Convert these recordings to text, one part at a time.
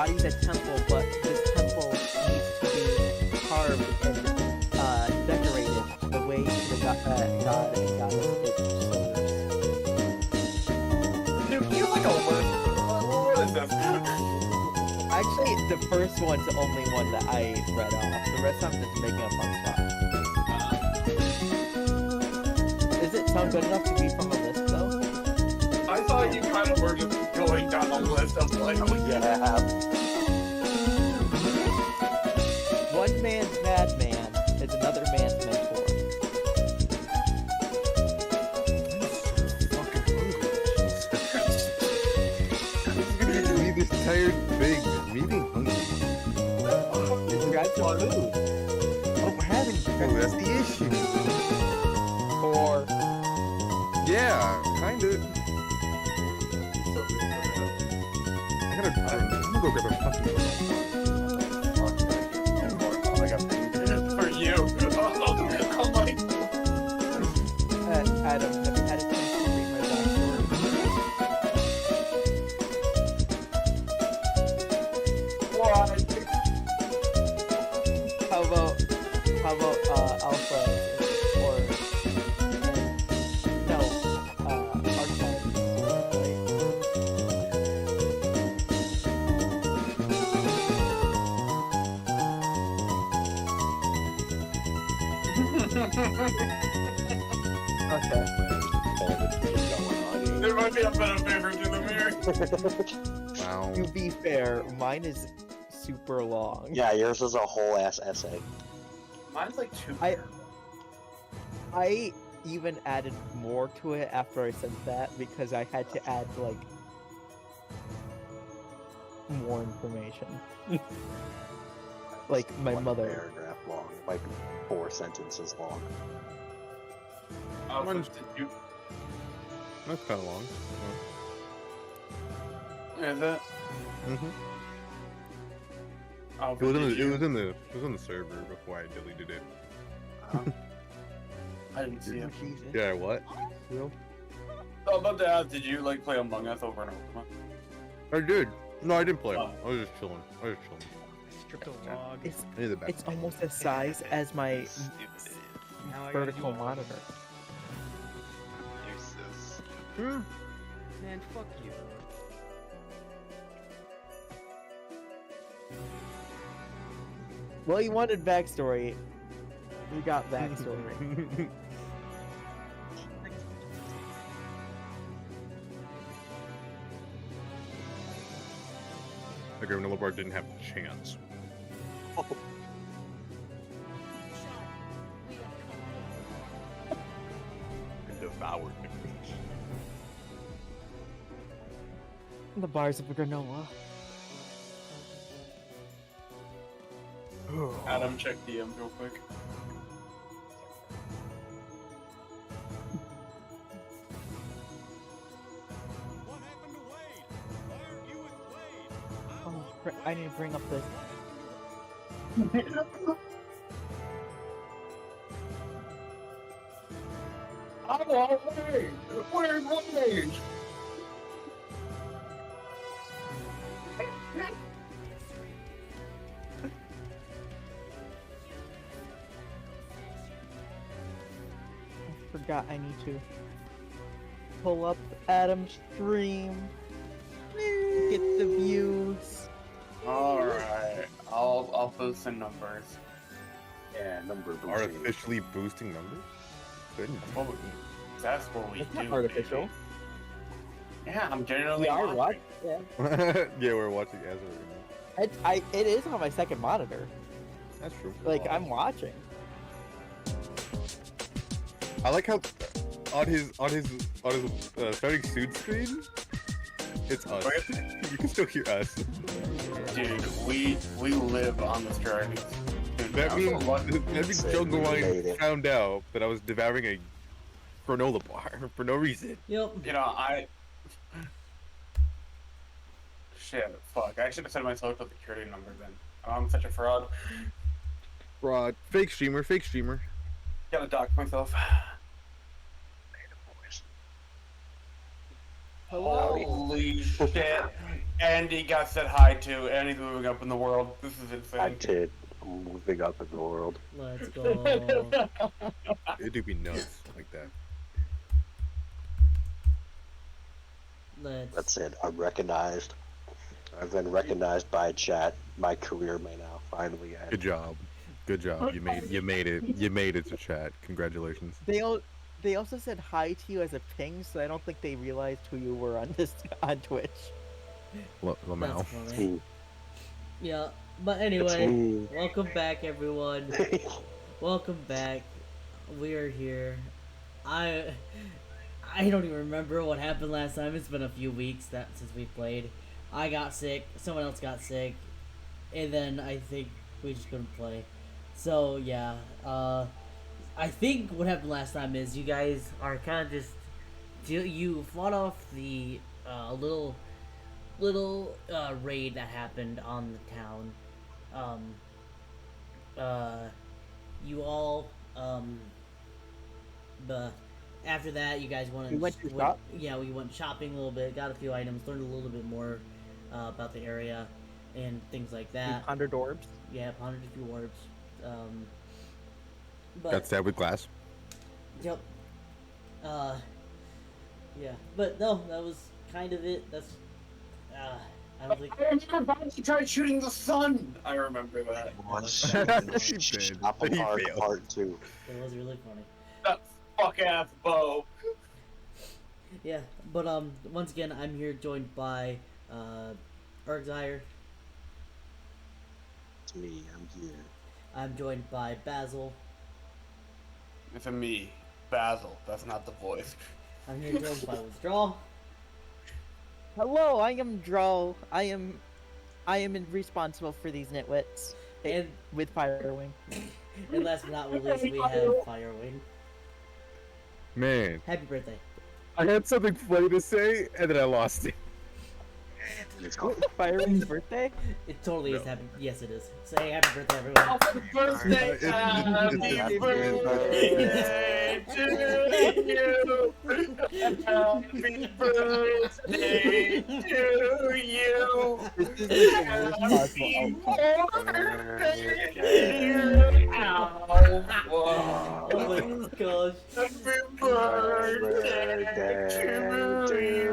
body's a temple, but this temple needs to be carved and decorated the way the god and goddess it serves. Dude, you like a word. What is this? Actually, the first one's the only one that I read off. The rest I'm just making up on spot. Does it sound good enough to be from a list, though? I thought you kind of were just going down a list of like, oh yeah. One man's madman is another man's mentor. This tired thing. Me being hungry. Grab some food. Oh, we're having food. That's the issue. Or Yeah, kinda. I'm gonna go grab a fucking. I got for you. Oh my. Adam, have you had a chance to read my backstory? What? How about Alpha or no Archives? Okay. There might be a better favorite in the mirror. Wow. To be fair, mine is super long. Yeah, yours is a whole ass essay. Mine's like 2. I even added more to it after I said that because I had to add like more information. Like my One mother. paragraph long, like 4 sentences long. Did you? That's kind of long. Is it? Mm-hmm. Oh, It was in the server before I deleted it. I didn't see it. Yeah, what? Oh, about to ask, did you like play Among Us over and over? I did. No, I didn't play. Oh. I was just chilling. Stripped a log. It's I need the back. it's almost the size as my Now I gotta vertical do all monitor. Useless. Man, fuck you. Well, you wanted backstory. You got backstory. The granola bar didn't have a chance. And devoured me. The bars of a granola. Adam, check DMs real quick. Oh, I need to bring up this. I'm on Wade! Where's Wade? I forgot I need to pull up Adam's stream. Get the views. Alright, I'll post some numbers. Yeah, number boosting. Artificially boosting numbers? Goodness. That's what we It's do. not artificial. Baby. Yeah, I'm generally Yeah, watching. what? Yeah. Yeah, we're watching as of right now. It is on my second monitor. That's true. Like I'm watching. I like how on his starting soon screen, it's us. You can still hear us. Dude, we live on this journey. Dude, That I'm means so lucky. Jungle We made Wine it. found out that I was devouring a granola bar for no reason. Yep. You know, Shit, fuck. I should have said my social security number then. I'm such a fraud. Fraud. Fake streamer. Fake streamer. Gotta dox myself. Hello. Holy shit. Andy got said hi to. Andy's moving up in the world. This is I insane. did. I'm moving up in the world. Let's go. It do be nuts like that. Let's. That's it. I'm recognized. I've been recognized by chat. My career may now finally end. Good job. Good job. You made it. You made it to chat. Congratulations. They also said hi to you as a ping, so I don't think they realized who you were on on Twitch. Lamau. That's funny. Hmm. Yeah, but It's anyway, me. welcome back, everyone. Welcome back. We are here. I don't even remember what happened last time. It's been a few weeks since we played. I got sick. Someone else got sick, and then I think we just couldn't play. So yeah, I think what happened last time is you guys are kind of just you fought off the little raid that happened on the town. You all but after that you guys We went to shop? Yeah, we went shopping a little bit, got a few items, learned a little bit more about the area and things like that. 100 orbs. Yeah, pondered a few orbs. But Got stabbed with glass. yep. Yeah, but no, that was kind of it. That's I don't think. I remember he tried shooting the sun. I remember that. He did. Shop He apart failed. part 2. It was really funny. That fuck ass bow. Yeah, but once again, I'm here joined by Ergzire. It's me. I'm here. I'm joined by Basil. It's a me, Basil. That's not the voice. I'm here joined by Withdrawal. Hello, I am Drow. I am responsible for these nitwits. And With Firewing. and last but not least, we have Firewing. Man, Happy birthday. I had something funny to say, and then I lost it. Let's go. Firewing's birthday? It totally is No. happy. Yes, it is. Say happy birthday, everyone. Happy birthday! It's- Happy it's- birthday to you! Happy birthday to you! This is the worst Happy possible birthday! Ow. Oh my gosh. Happy birthday to you!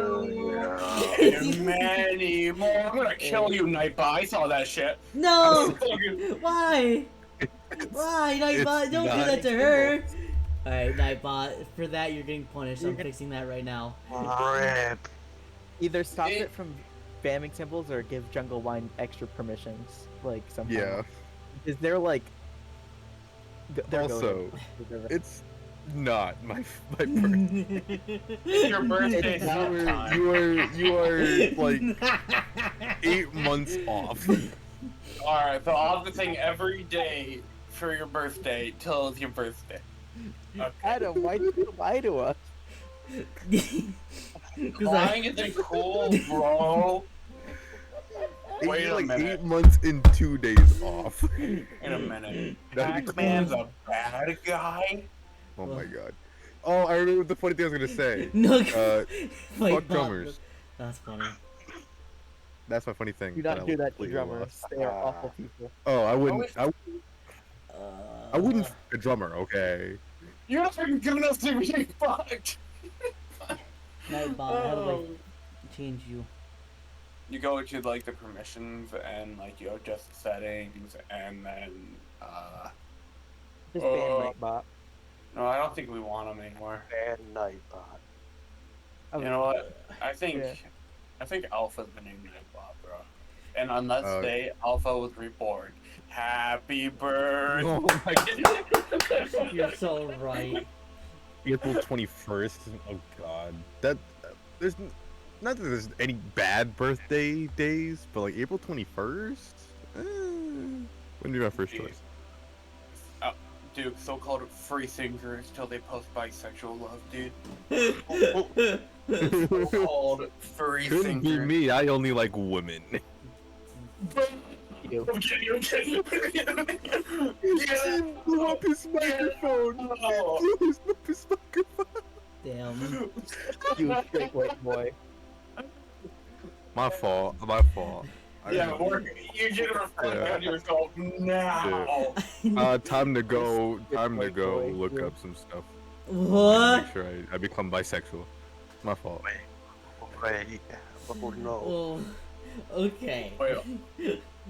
And many more. I'm gonna kill you, Nightbot. I saw that shit. No! Fucking- Why? Why, Nightbot? it's Don't do not that to her! Alright, Nightbot, for that you're getting punished. You're I'm gonna- fixing that right now. Rip. Either stop it from spamming symbols or give Jungle Wine extra permissions, like somehow. Yeah. Because they're like. They're Also, goated. it's not my birthday. Your birthday It's sometime. You are like 8 months off. Alright, so I'll have to sing every day for your birthday till it's your birthday. Okay. Adam, why did you lie to us? Lying isn't cool, bro. Wait You're a like minute. 8 months and 2 days off. In a minute. That'd be Pac-Man's a bad guy? Oh my god. Oh, I remember the funny thing I was gonna say. No, Fuck Nightbot, drummers. That's funny. That's my funny thing. Do not I do that to completely drummers. lost. They are awful people. Oh, I wouldn't. I wouldn't Uh, f a drummer. Okay. You're not fucking good enough to be fucked! Nightbot, how do I change you? You go into like the permissions and like you adjust the settings and then Just ban Nightbot. no, I don't think we want them anymore. And Nightbot. Oh, You know what? I think Yeah. Alpha's the new Nightbot, bro. And on that Uh, day, Alpha was reborn. Happy birthday! Oh my god. You're so right. April 21st. Oh god. That there's not that there's any bad birthday days, but like April 21st. Wouldn't be my first choice. Dude, so-called free thinkers till they post bisexual love, dude. So-called free Couldn't be thinkers. me. I only like women. You. Yeah. Blew up his microphone. Oh. Blew up his microphone. Damn. You straight white boy. My fault. My fault. Yeah, you should reflect on yourself now. Time to go. Good Time to point, go boy. look Yeah. up some stuff. What? Make sure I become bisexual. My fault. Wait. Oh no. Oh, okay. Wait.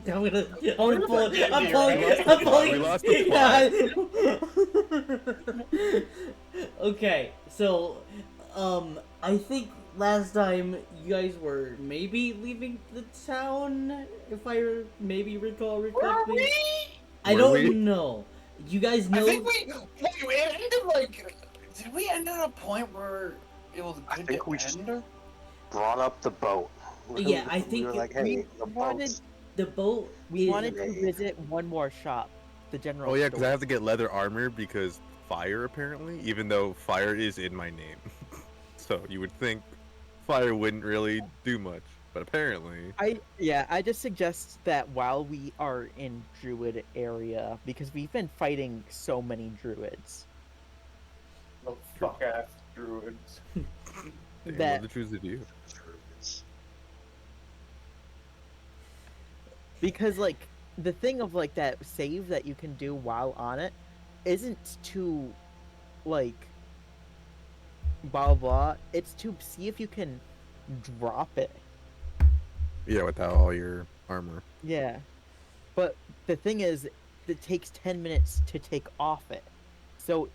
I'm gonna Where's pull. the I'm Disney, pulling. right? I'm pulling. We lost the Yeah. Okay, so, I think last time you guys were maybe leaving the town, if I maybe recall Were correctly. we? I Were don't we? know. You guys know. I think we. Wait, it ended like. Did we end at a point where it was I good think to we just end? brought up the boat. Yeah, I We think were like, we hey, the wanted- boat's the boat. We is- wanted to visit one more shop, the general Oh yeah, because I store. have to get leather armor because fire apparently, even though fire is in my name. So you would think fire wouldn't really do much, but apparently. I just suggest that while we are in Druid area, because we've been fighting so many Druids, The fuck ass druids. Damn, that what the truth of you? because like the thing of like that save that you can do while on it isn't to like blah blah. It's to see if you can drop it. Yeah, without all your armor. Yeah, but the thing is, it takes 10 minutes to take off it. So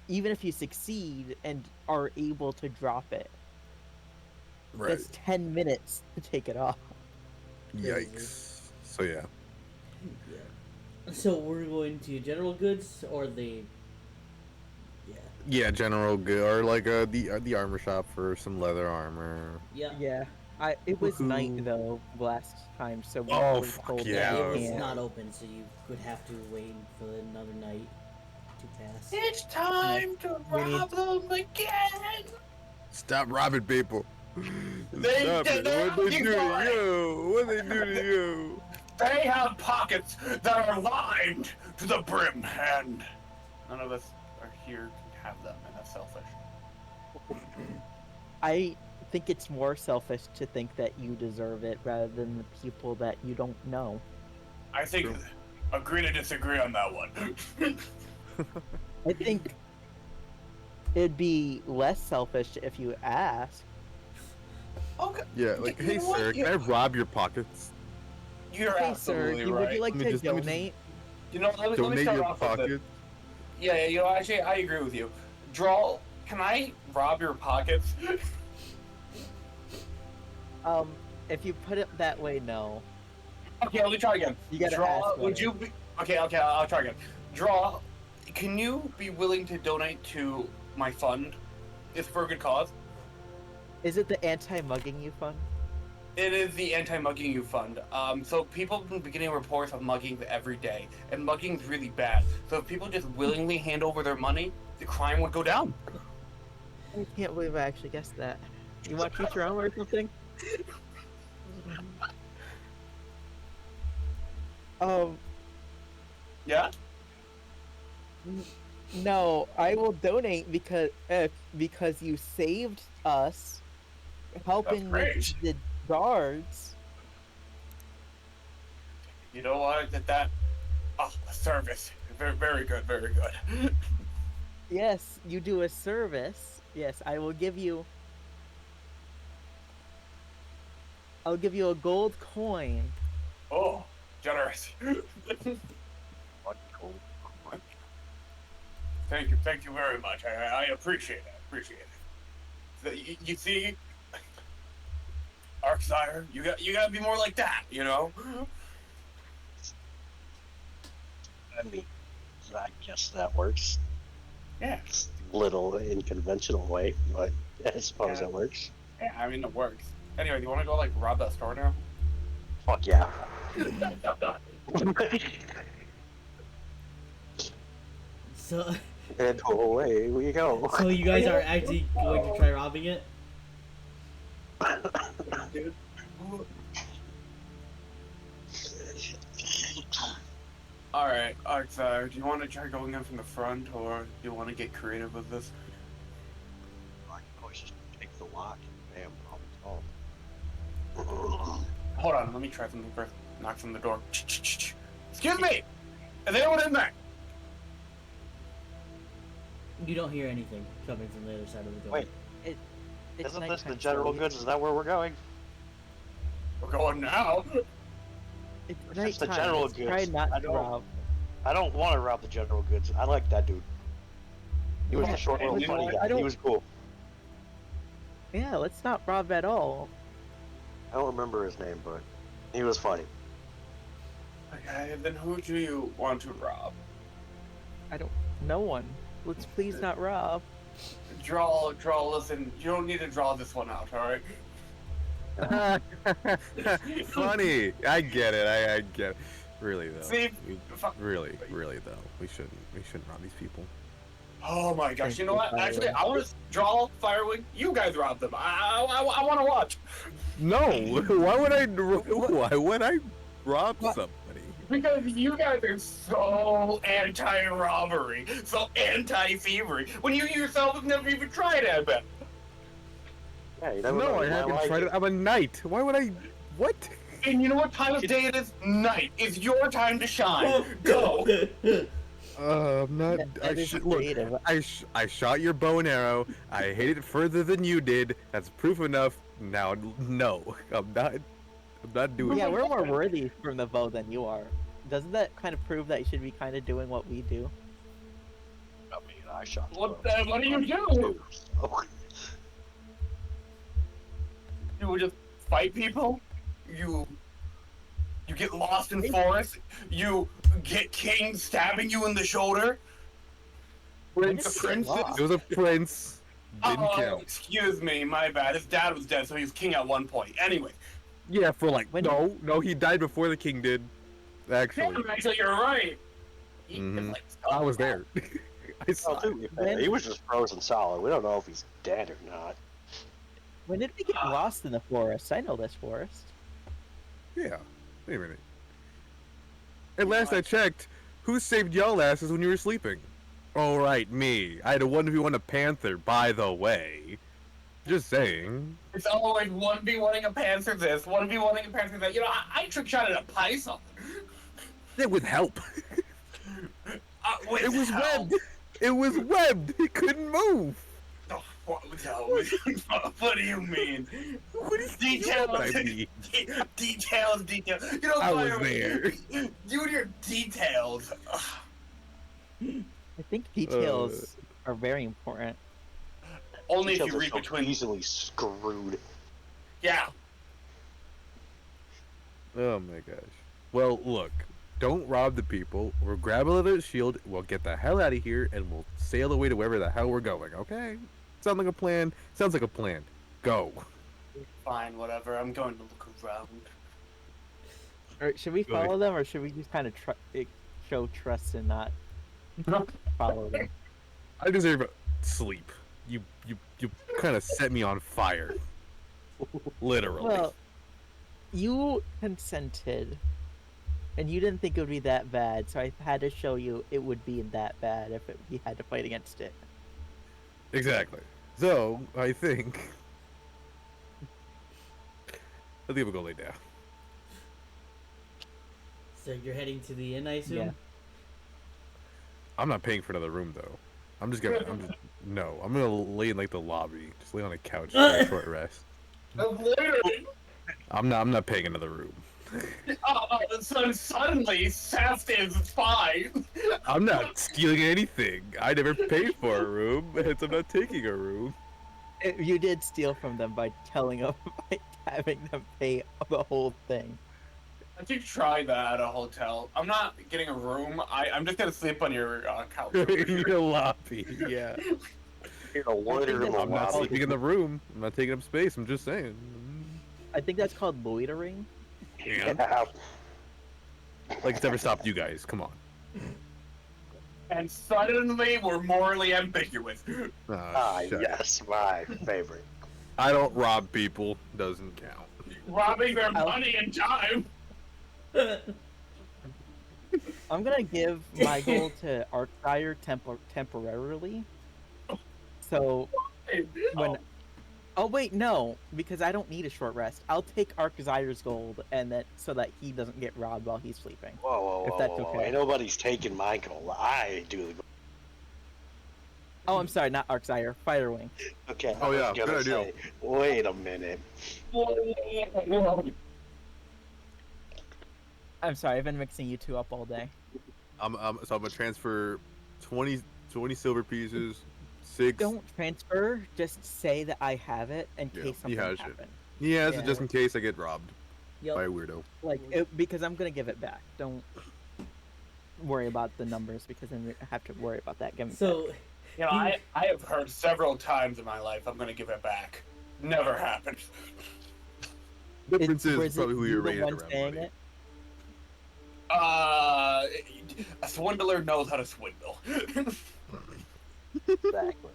even if you succeed and are able to drop it, that's 10 minutes to take it off. Yikes. So yeah. So we're going to general goods or the. Yeah. Yeah, general good or like the armor shop for some leather armor. Yeah. Yeah, it was night Woohoo. though last time, so we Oh, were fuck told yeah. that It we was can't. not open, so you would have to wait for another night to pass. It's time to We need- rob them again. Stop robbing people. They Stop did it. What they it. do to you? What they do to you? They have pockets that are lined to the brim, and none of us are here to have them, and that's selfish. I think it's more selfish to think that you deserve it rather than the people that you don't know. I think True. agree to disagree on that one. I think it'd be less selfish if you ask. Okay, Yeah, like, You hey know what? sir, can I rob your pockets? you're Hey sir, absolutely would right. you like Let me to just- let me just- donate? You know, let me Donate start your off with pockets. it. Yeah, you know, actually, I agree with you. Draw, can I rob your pockets? If you put it that way, no. Okay, let me try again. You gotta Draw, ask would what you be... Okay, I'll try again. Draw, can you be willing to donate to my fund? It's for a good cause. Is it the anti-mugging you fund? It is the anti-mugging you fund. So people have been beginning reports of muggings every day, and mugging's really bad. So if people just willingly hand over their money, the crime would go down. I can't believe I actually guessed that. You want Futurama or something? Yeah? No, I will donate because you saved us, helping That's with the guards. You know what? Service. Very, very good, very good. Yes, you do a service. Yes, I will give you. I'll give you a gold coin. Oh, generous. Thank you very much. I appreciate it. So, you see, Arksire, you gotta be more like that, you know? I mean, I guess that works. Yeah. It's a little unconventional way, but I suppose Yeah. it works. Yeah, I mean, it works. Anyway, do you want to go, like, rob that store now? Fuck yeah. So, And away we go. so you guys are actually going to try robbing it? Dude. Alright, Arksire, do you want to try going in from the front, or do you want to get creative with this? I can always just pick the lock and bam, problem solved. Hold on, let me try something first. Knocks on the door. Excuse me! Is anyone in there? You don't hear anything coming from the other side of the door. Wait, It's isn't this the nighttime, general so goods? Is that where we're going? We're going now. It's It's just the nighttime. general Let's try goods. not I to don't- rob. I don't want to rob the general goods. I like that dude. He was Yeah, the short little you know funny what? guy. He was cool. Yeah, let's not rob at all. I don't remember his name, but he was funny. Okay, then who do you want to rob? No one. Let's please not rob. Draw, listen, you don't need to draw this one out, alright? Funny. I get it. I get it. Really though. See, Really though. We shouldn't rob these people. Oh my gosh, you know what? Thank you, Actually, I want to draw Firewing. You guys rob them. I want to watch. No. Why would I rob somebody? Because you guys are so anti-robbery, so anti-thievery, when you yourself have never even tried it. Yeah, you never No, know. I You might haven't like tried it. I'm a knight. Why would I? What? And you know what time of day it is? Night. It's your time to shine. Go. I'm not. That is Look, creative. I shot your bow and arrow. I hit it further than you did. That's proof enough. Now, no, I'm not doing. Yeah, it. we're more worthy from the bow than you are. Doesn't that kind of prove that you should be kind of doing what we do? I mean, I shot. What do you do? Oh, You would just fight people? You get lost in forest? You get king stabbing you in the shoulder? Prince. The princess? It was a prince. Didn't Oh, count. excuse me, my bad. His dad was dead, so he was king at one point. Anyway, Yeah, for like When- no, he died before the king did. Actually, damn, actually, you're right. He Mhm. like, I was there. I saw. well, to be fair, he was just frozen solid. We don't know if he's dead or not. When did we get lost in the forest? I know this forest. Yeah. Wait a minute. At last I checked, who saved y'all asses when you were sleeping? Oh, right, me. I had a 1v1 a panther, by the way. Just saying. It's always 1v1ing a panther this, 1v1ing a panther that. You know, I trick shot at a python. It with help. With It was help. webbed. It was webbed. It couldn't move. Oh, what do you mean? What do you Details. what I mean? Details. You know, I was Fire, there. You and your details. Ugh. I think details are very important. Only if Details you are read so between. easily screwed. Yeah. Oh my gosh. Well, look. Don't rob the people. We'll grab another shield. We'll get the hell out of here, and we'll sail away to wherever the hell we're going. Okay? Sounds like a plan. Sounds like a plan. Go. Fine, whatever. I'm going to look around. Or should we Go ahead. follow them, or should we just kind of show trust and not follow them? I deserve sleep. You kind of set me on fire. Literally. Well, you consented, and you didn't think it would be that bad, so I had to show you it would be that bad if we had to fight against it. Exactly. So I think we'll go lay down. So you're heading to the inn, I assume? Yeah. I'm not paying for another room though. I'm gonna lay in like the lobby. Just lay on a couch for a short rest. Literally. I'm not paying another room. So suddenly, Saft is fine. I'm not stealing anything. I never paid for a room, hence I'm not taking a room. You did steal from them by telling them, by having them pay the whole thing. I should try that at a hotel. I'm not getting a room. I'm just gonna sleep on your couch. over In here. your lobby, yeah. You know, loiter in the I'm not lobby. sleeping in the room. I'm not taking up space. I'm just saying. I think that's called loitering. And Yeah. like it's ever stopped you guys. Come on. And suddenly, we're morally ambiguous. Ah, Shut up. yes, my favorite. I don't rob people. Doesn't count. Robbing their money and time. I'm gonna give my goal to Archfire temporarily. So when Oh wait, no, because I don't need a short rest. I'll take Arczyre's gold, and that so that he doesn't get robbed while he's sleeping. Whoa, whoa, If whoa, that's whoa, whoa. okay. Ain't nobody's taking my goal. I do the goal. Oh, I'm sorry, not Arczyre. Firewing. Okay, Oh, I yeah, was gonna good idea. say, wait a minute. I'm sorry, I've been mixing you two up all day. So I'm gonna transfer 20 silver pieces, 6. Don't transfer. Just say that I have it in Yeah, case he something has it. happens. He has Yeah. it just in case I get robbed by a Yep. weirdo. Because I'm gonna give it back. Don't worry about the numbers because then I have to worry about that. Give me So, You know, I have heard several times in my life I'm gonna give it back. Never happened. Difference was is probably it who you you're the raised one around saying money. it? A swindler knows how to swindle. Exactly.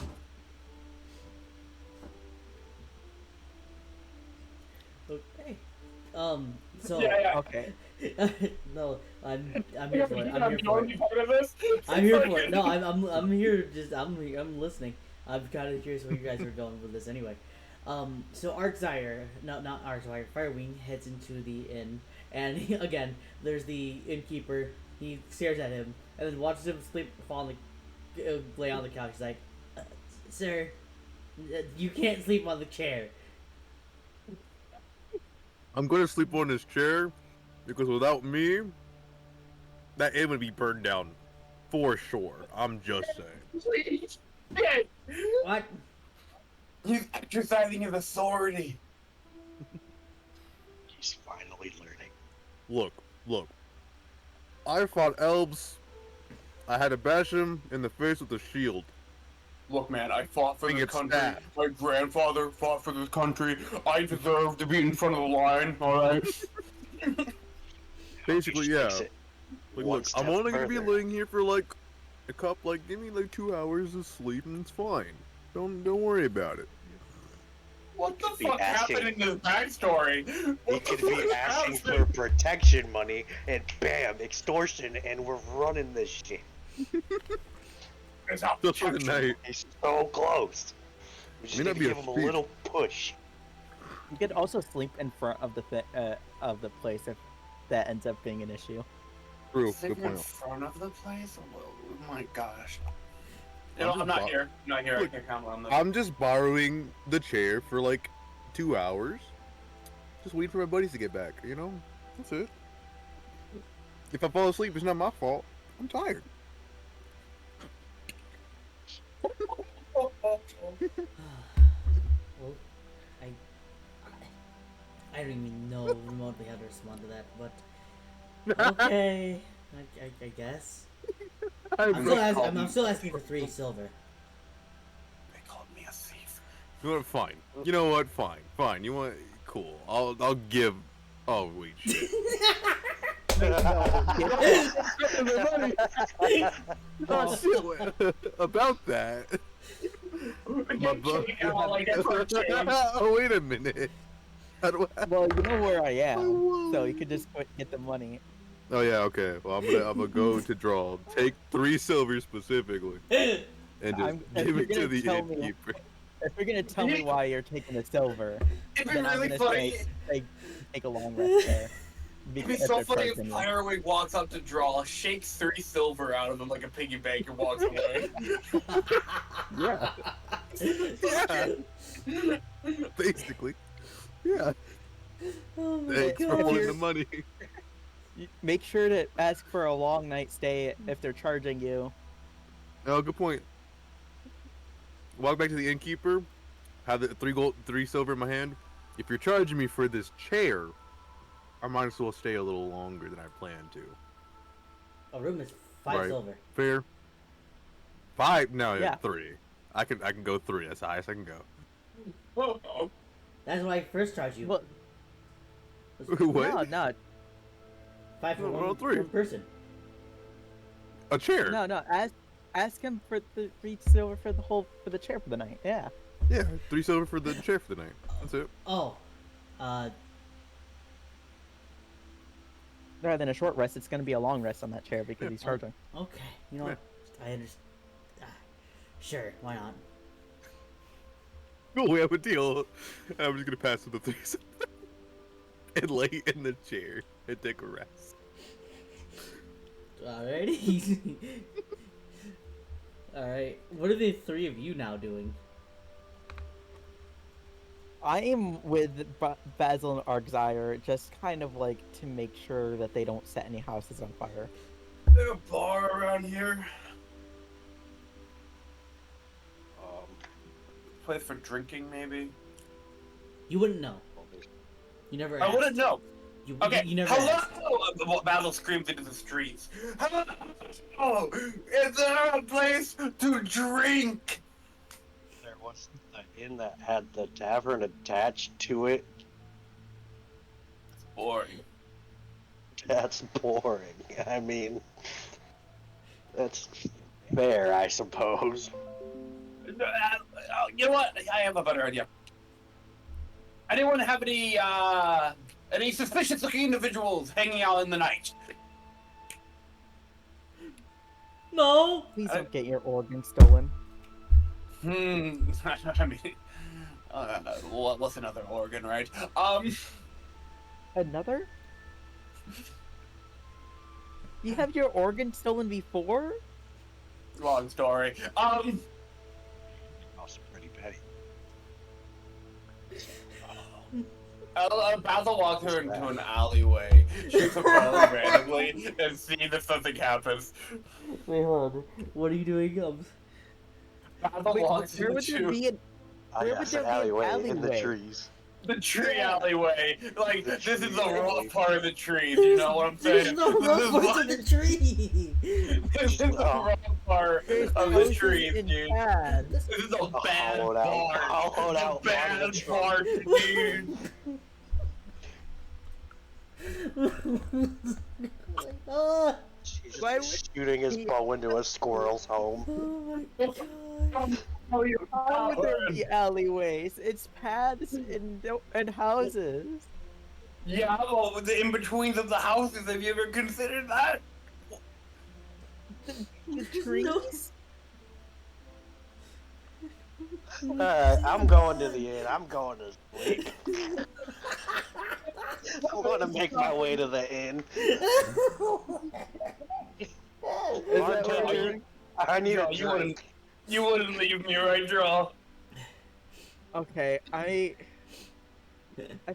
okay. So. Yeah. Okay. No, I'm here for it. I'm here You for wanna be it. part of this? I'm here for it. No, I'm here. I'm listening. I'm kind of curious where you guys are going with this anyway. So Arczyre, not Arczyre, Firewing heads into the inn, and again, there's the innkeeper. He stares at him and then watches him lay on the couch. He's like, "Sir, you can't sleep on the chair." I'm gonna sleep on this chair because without me, that inn would be burned down for sure. I'm just saying. Please. Hey. What? He's exercising his authority. He's finally learning. Look. I fought elves. I had to bash him in the face with a shield. Look, man, I fought for I this get country. stabbed. My grandfather fought for this country. I deserve to be in front of the line, alright? Basically, He yeah. takes it Like, one look, step I'm only gonna be further. laying here for like give me like 2 hours of sleep and it's fine. Don't worry about it. What the could be fuck asking- happened in this backstory? He What the could fuck be is asking happening? for protection money, and bam, extortion, and we're running this shit. It's out Just for the protection. night. He's so close. We just May need not to be give a him a thief. little push. You could also sleep in front of the place if that ends up being an issue. True. Sitting Good in point. front of the place? Oh my gosh. I'm I'm just not bo- here. I'm not here. Look, I can't count on this. I'm just borrowing the chair for like 2 hours. Just wait for my buddies to get back, you know? That's it. If I fall asleep, it's not my fault. I'm tired. Well, I don't even know remotely how to respond to that, but okay, I guess. I'm still asking for 3 silver. They called me a thief. You know what? Fine. You know what? Fine. You want? Cool. I'll give. Oh wait, shit. Oh shit. About that. My bu- Oh wait a minute. How do I? Well, you know where I am, so you could just get the money. Oh yeah. Okay. Well, I'm gonna go to draw. Take 3 silver specifically, and just if give you're it to gonna the tell me- innkeeper. If you're gonna tell me why you're taking the silver, It'd be then I'm really gonna funny. say take a long rest there. It'd be if so they're funny if charging you. Firewing walks up to draw, shakes 3 silver out of him like a piggy bank, and walks away. Yeah. Yeah. Basically. Yeah. Oh my Thanks for god. holding the money. Make sure to ask for a long night stay if they're charging you. Oh, good point. Walk back to the innkeeper. Have the 3 silver in my hand. If you're charging me for this chair, I might as well stay a little longer than I planned to. A room is 5 Right. silver. Fair. 5? No, Yeah. 3. I can go 3. That's the highest I can go. That's why I first charged you. Well, What? no, 5 for No, one, 3. one person. A chair. no. Ask him for the 3 silver for the chair for the night. Yeah. Yeah, 3 silver for the chair for the night. That's it. Oh, Rather than a short rest, it's gonna be a long rest on that chair because he's charging. okay. You know what? I understand. Sure, why not? Cool, we have a deal. And I'm just gonna pass with the threesome and lay in the chair and take a rest. Alrighty. Alright. What are the three of you now doing? I am with Basil and Argzire, just kind of like to make sure that they don't set any houses on fire. Is there a bar around here? Place for drinking, maybe? You wouldn't know. You never I asked. wouldn't know. Okay. You never asked. Hello! Basil screams into the streets. Hello! Is there a place to drink? There was an inn that had the tavern attached to it. Boring. That's boring. I mean, that's fair, I suppose. You know what? I have a better idea. Anyone have any suspicious-looking individuals hanging out in the night? No. Please don't get your organ stolen. I mean, what's another organ, right? Another? You have your organ stolen before? Long story. Also pretty petty. Basil walks her into an alleyway, shoots a ball randomly, and see if something happens. Wait, hold on. What are you doing, Basil Wait, walks where would there into be an Where would Yes, there an be an alleyway in the alleyway? trees. the tree Yeah. alleyway. Like, The this is the tree rough alleyway. part of the trees, you know what I'm saying? There's no This rough is parts what- of the tree. This is the rough part There's of the houses trees, and dude. paths. This is a bad hollowed out- part. hollowed It's a out bad part of the part, dude. Oh He's Why just shooting his bow into a squirrel's home. my god. How would there be alleyways? It's paths and houses. Yeah, well, with the in-betweens of the houses, have you ever considered that? The trees? I'm going to the inn. I'm going to sleep. I'm going to make my way to the inn. Is I need a You wouldn't, drink. you wouldn't leave me, right, Draw? Okay, I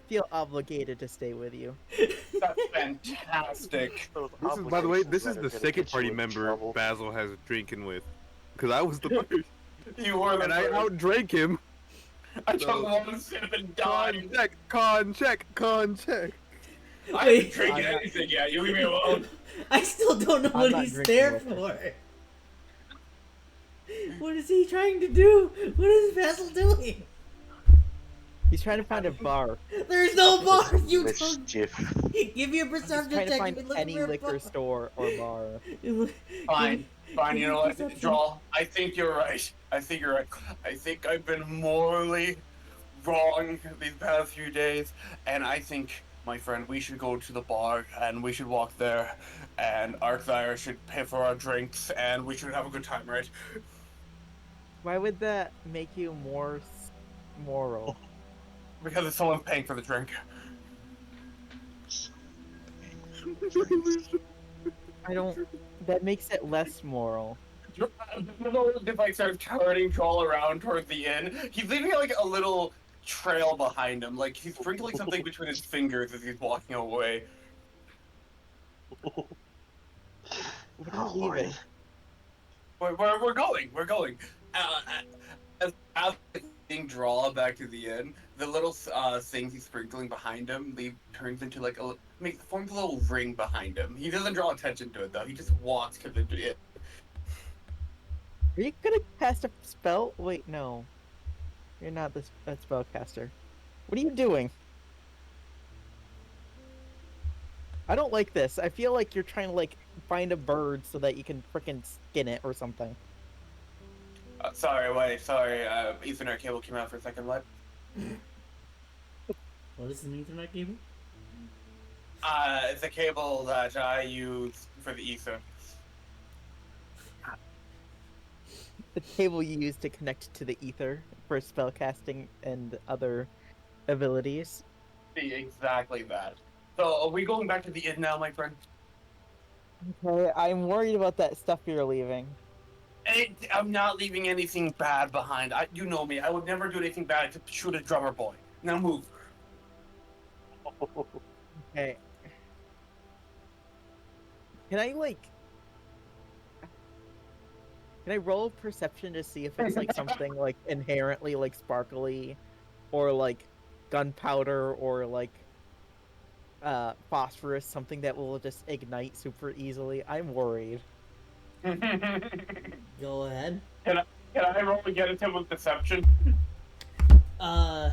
feel obligated to stay with you. That's fantastic. This is, by the way, this is the second party member Basil has drinking with. Because I was the first. You were the And I first. outdrank him. I took one sip and died. Con check. I Wait. haven't drinking anything yet. You leave me alone. I still don't know I'm what not he's drinking there with for. What is he trying to do? What is Basil doing? He's trying to find a bar. There's no bar. You don't. Mischief. Give me a He's perception trying to check. find You've been looking any for a liquor bar. store or bar. Fine, fine. You know what, Perception. Draw? I think you're right. I think you're right. I think I've been morally wrong these past few days, and I think, my friend, we should go to the bar and we should walk there, and Arcthire should pay for our drinks, and we should have a good time, right? Why would that make you more moral? Because it's someone paying for the drink. I don't. That makes it less moral. If I start turning Troll around towards the inn, he's leaving like a little trail behind him, like he's sprinkling something between his fingers as he's walking away. What are Oh, you leaving? We're going. As being draw back to the inn, the little things he's sprinkling behind him, turns into like forms a little ring behind him. He doesn't draw attention to it though. He just walks to the inn. Are you gonna cast a spell? Wait, no. You're not a spellcaster. What are you doing? I don't like this. I feel like you're trying to like find a bird so that you can frickin' skin it or something. Sorry. Ethernet cable came out for a second. What? What is an Ethernet cable? It's a cable that I use for the ether. the cable you use to connect to the ether for spellcasting and other abilities. See, exactly that. So, are we going back to the inn now, my friend? Okay, I'm worried about that stuff you're leaving. I'm not leaving anything bad behind. You know me. I would never do anything bad to shoot a drummer boy. Now move. Okay. Can I like? Can I roll perception to see if it's like something like inherently like sparkly, or like gunpowder, or like phosphorus, something that will just ignite super easily? I'm worried. can Go ahead. I can I roll to get him with deception? Uh.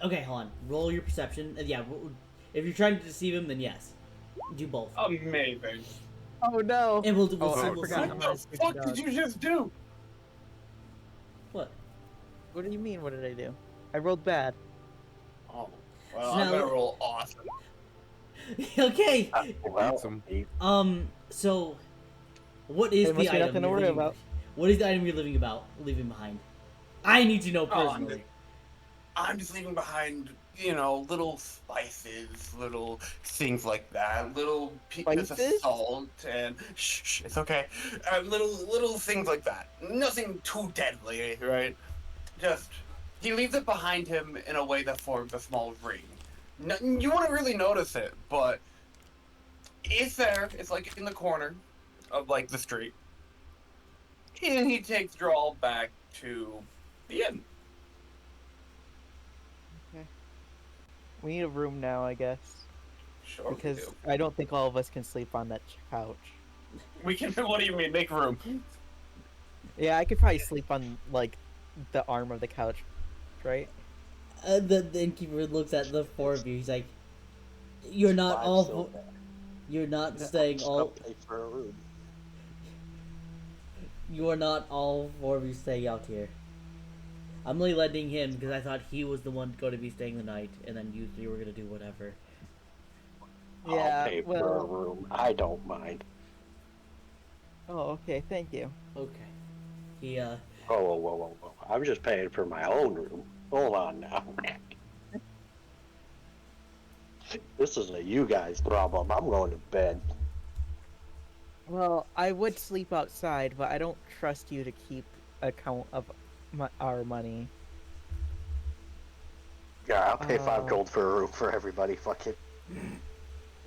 Okay, hold on. Roll your perception. Yeah, if you're trying to deceive him, then yes. Do both. Amazing. Oh no! And we'll Oh, see. I We'll forgot. see. I'm What not a the stupid fuck dog. did you just do? What? What do you mean? What did I do? I rolled bad. Oh, well, So I'm now- gonna roll awesome. Okay. Well, Some- So, what is It must the be item nothing to you're worry leaving? about. What is the item you're leaving behind? I need to know Oh, personally. I'm just leaving behind, little spices, little things like that, little pieces of Spices? salt, and shh, it's okay. Little things like that. Nothing too deadly, right? Just he leaves it behind him in a way that forms a small ring. No, you wouldn't really notice it, but it's there. It's like in the corner of like the street, and he takes Drawl back to the inn. We need a room now, I guess, Sure, we because do. I don't think all of us can sleep on that couch. We can. What do you mean? Make room. Yeah, I could probably sleep on like the arm of the couch, right? The innkeeper looks at the four of you. He's like, "You're not five all. silver. You're not staying I'll all. pay for a room. You are not all four of you staying out here. I'm only letting him because I thought he was the one going to be staying the night, and then you three were gonna do whatever. Yeah, I'll pay for a well, room. I don't mind. oh, okay, thank you. Okay. He Whoa, whoa, whoa, whoa, whoa. I'm just paying for my own room. Hold on now. This is a you guys problem. I'm going to bed. Well, I would sleep outside, but I don't trust you to keep account of our money. Yeah, I'll pay 5 Uh, gold for a room for everybody. Fuck it.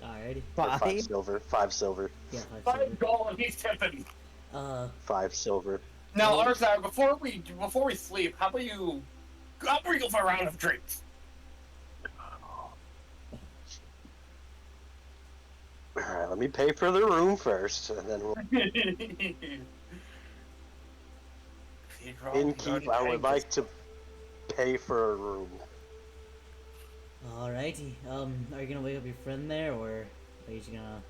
alrighty. Or 5 Five? silver. 5 silver. Yeah, 5 5 silver. gold. He's tipping. 5 silver. Now, Oh. Arzar, before we sleep, how about you go for a round of drinks? Alright, let me pay for the room first, and then we'll Innkeep, I would like to pay for a room. Alrighty. Are you gonna wake up your friend there, or are you just gonna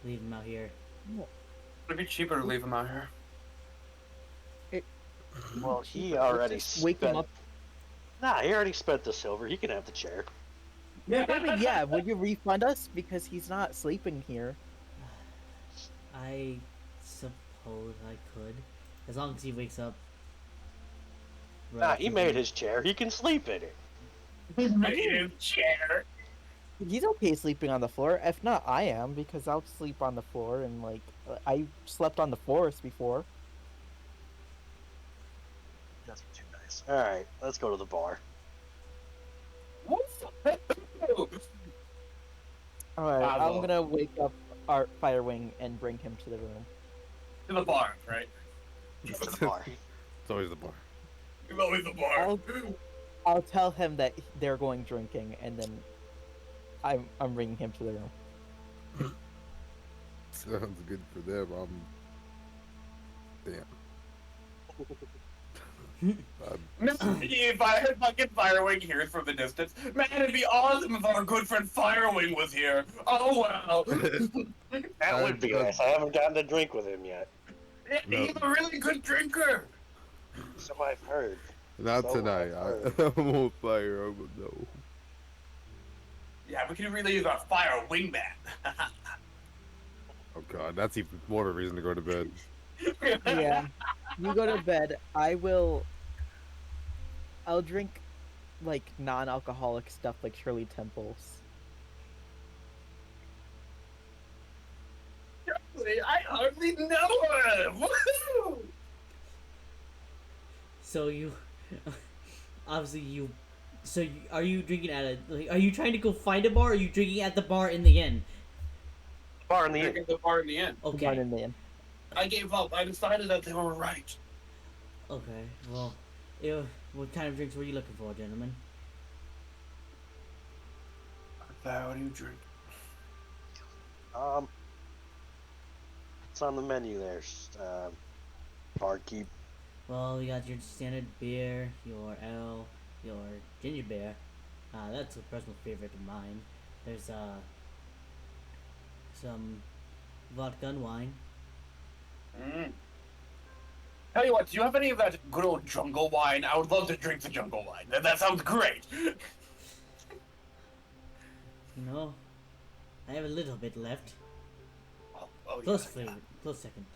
leave him out here? It'd be cheaper to leave him out here. Well, he already Just wake him spent... up. Nah, he already spent the silver. He can have the chair. I mean, yeah, would you refund us because he's not sleeping here? I suppose I could, as long as he wakes up. Nah, he made his chair. He can sleep in it. He made his chair. He's okay sleeping on the floor. If not, I am, because I'll sleep on the floor, and like I slept on the forest before. That's too nice. Alright, let's go to the bar. What? All right, I'm Bravo. gonna wake up our Firewing and bring him to the room. To the bar, right? To the bar. It's always the bar. It's always the bar. I'll tell him that they're going drinking, and then I'm bringing him to the room. Sounds good for them. Damn. Man, if I had fucking Firewing here from the distance, man, it'd be awesome if our good friend Firewing was here. Oh wow, that would be. Nice. I haven't gotten to drink with him yet. He's a really good drinker. So I've heard. Not So tonight. I've I won't fire over no. Yeah, we could really use our Fire Wingman. Oh god, that's even more of a reason to go to bed. Yeah. You go to bed. I'll drink like non-alcoholic stuff like Shirley Temples. I hardly know him. Woohoo! So you, obviously you, are you drinking at a? Like, are you trying to go find a bar? Or are you drinking at the bar in the inn? Bar in the Drinking the bar in the end. Born Okay. in the inn. I gave up. I decided that they were right. Okay. Well, what kind of drinks were you looking for, gentlemen? What do you drink? It's on the menu there. Barkeep. Well, you got your standard beer, your ale, your ginger beer. That's a personal favorite of mine. There's some vodka and wine. Mm. Tell you what, do you have any of that good old jungle wine? I would love to drink the jungle wine. That sounds great. You know, I have a little bit left. Close Flavor, close second.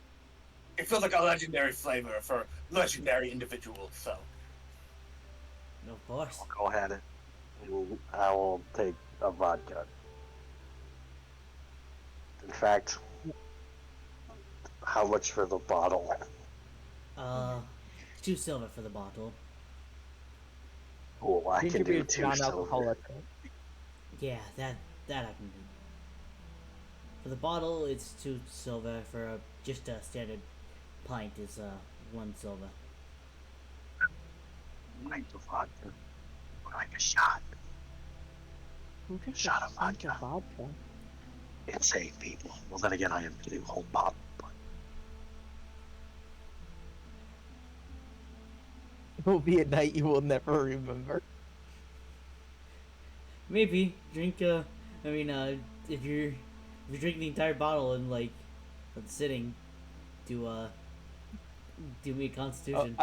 It feels like a legendary flavor for legendary individuals. So Of course. I'll go ahead and I will take a vodka. In fact, how much for the bottle? 2 silver for the bottle. Oh, I Ginger can do beer's 2 silver. non-alcoholic. Yeah, that I can do. For the bottle, it's 2 silver. For just a standard pint is 1 silver. Like the vodka. Like a shot. Who drinks Shot a of pint of vodka. vodka? Insane people. Well, then again, I am getting a whole bottle. But It will be a night you will never remember. Maybe drink. If you drink the entire bottle in like a sitting, do me a Oh, constitution.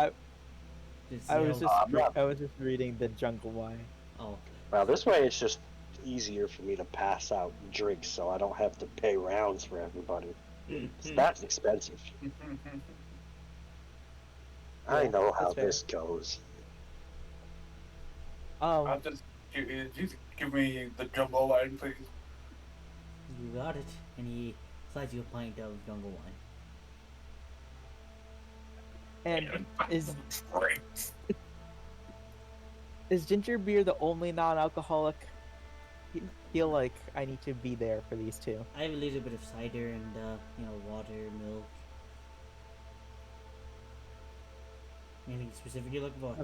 Just see I was how- just I was just reading the Jungle Wine. Oh, well, this way it's just easier for me to pass out drinks, so I don't have to pay rounds for everybody. That's expensive. I Yeah, know how that's fair. this goes. I'll just give me the jungle wine, please. you got it. And he slides you a pint of jungle wine. And is Great. is ginger beer the only non-alcoholic? I feel like I need to be there for these two. I have a little bit of cider and water, milk. Anything specific you're looking for?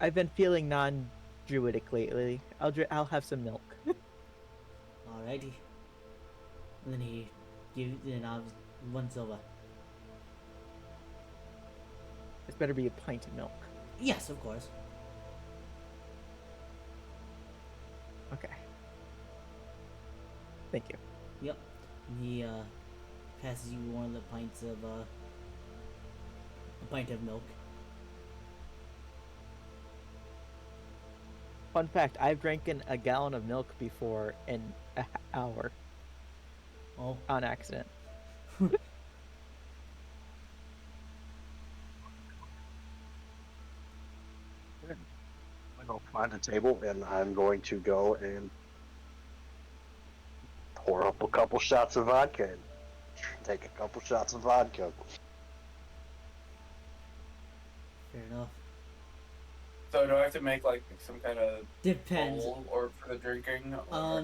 I've been feeling non-druidic lately. I'll have some milk. Alrighty. And then he gives 1 silver. This better be a pint of milk. Yes, of course. Okay. Thank you. Yep. And he passes you one of the pints of a pint of milk. Fun fact: I've drank a gallon of milk before in an hour Oh, on accident. I'm going to find a table and I'm going to go and pour up a couple shots of vodka and take a couple shots of vodka. fair enough. So do I have to make like some kind of Depends. bowl or for the drinking? Or...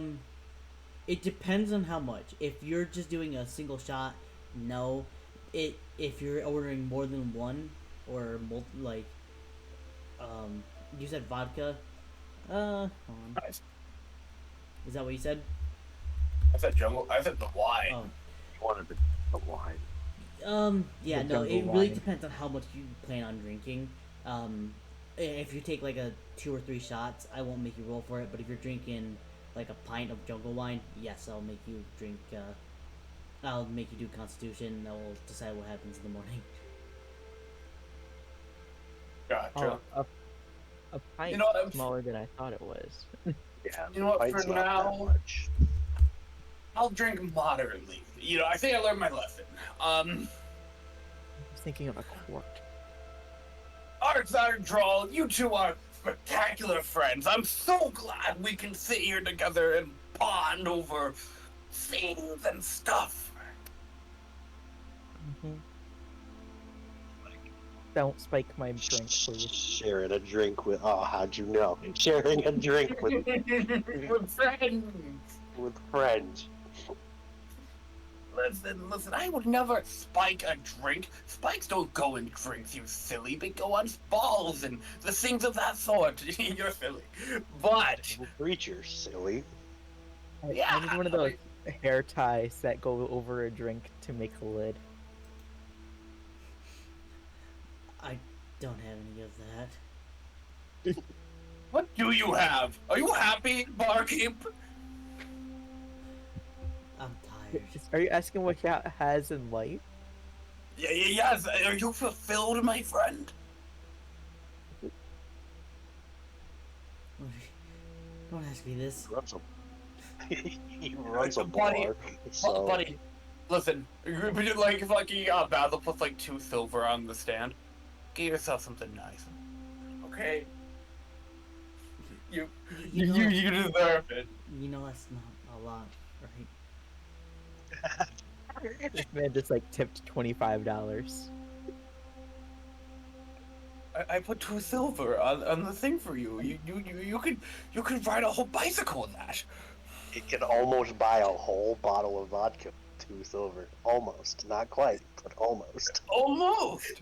It depends on how much. If you're just doing a single shot, no. If you're ordering more than one or you said vodka. Hold on. Nice. Is that what you said? I said jungle. I said the wine. Oh. You wanted the wine. Yeah, The no, it jungle really wine. depends on how much you plan on drinking. If you take like a 2 or 3 shots, I won't make you roll for it. But if you're drinking like a pint of jungle wine, yes, I'll make you drink. I'll make you do Constitution. I will decide what happens in the morning. Gotcha. Oh, a pint You know, I'm- smaller than I thought it was. Yeah. You know what, pint's for not that now- much. I'll drink moderately. You know, I think I learned my lesson. was thinking of a cork. Alexander Droll, you two are spectacular friends. I'm so glad we can sit here together and bond over things and stuff. Don't spike my drink, please. Sharing a drink with. Oh, how'd you know? Sharing a drink with With friends. friends. Listen, I would never spike a drink. Spikes don't go in drinks, you silly. They go on balls and the things of that sort. You're silly. But, Creature, silly. I need one of those hair ties that go over a drink to make a lid. I don't have any of that. what do you have? Are you happy, barkeep? I'm tired. Are you asking what he has in life? Yes. Are you fulfilled, my friend? Don't ask me this. He runs a Buddy, bar. So Buddy, listen. You're like fucking Basil plus like 2 silver on the stand. Get yourself something nice. Okay? You know, you deserve it. You know that's not a lot, right? This man just like tipped $25. I put 2 silver on the thing for you. You could ride a whole bicycle with that. he can almost buy a whole bottle of vodka. 2 silver. Almost. Not quite, but almost. Almost.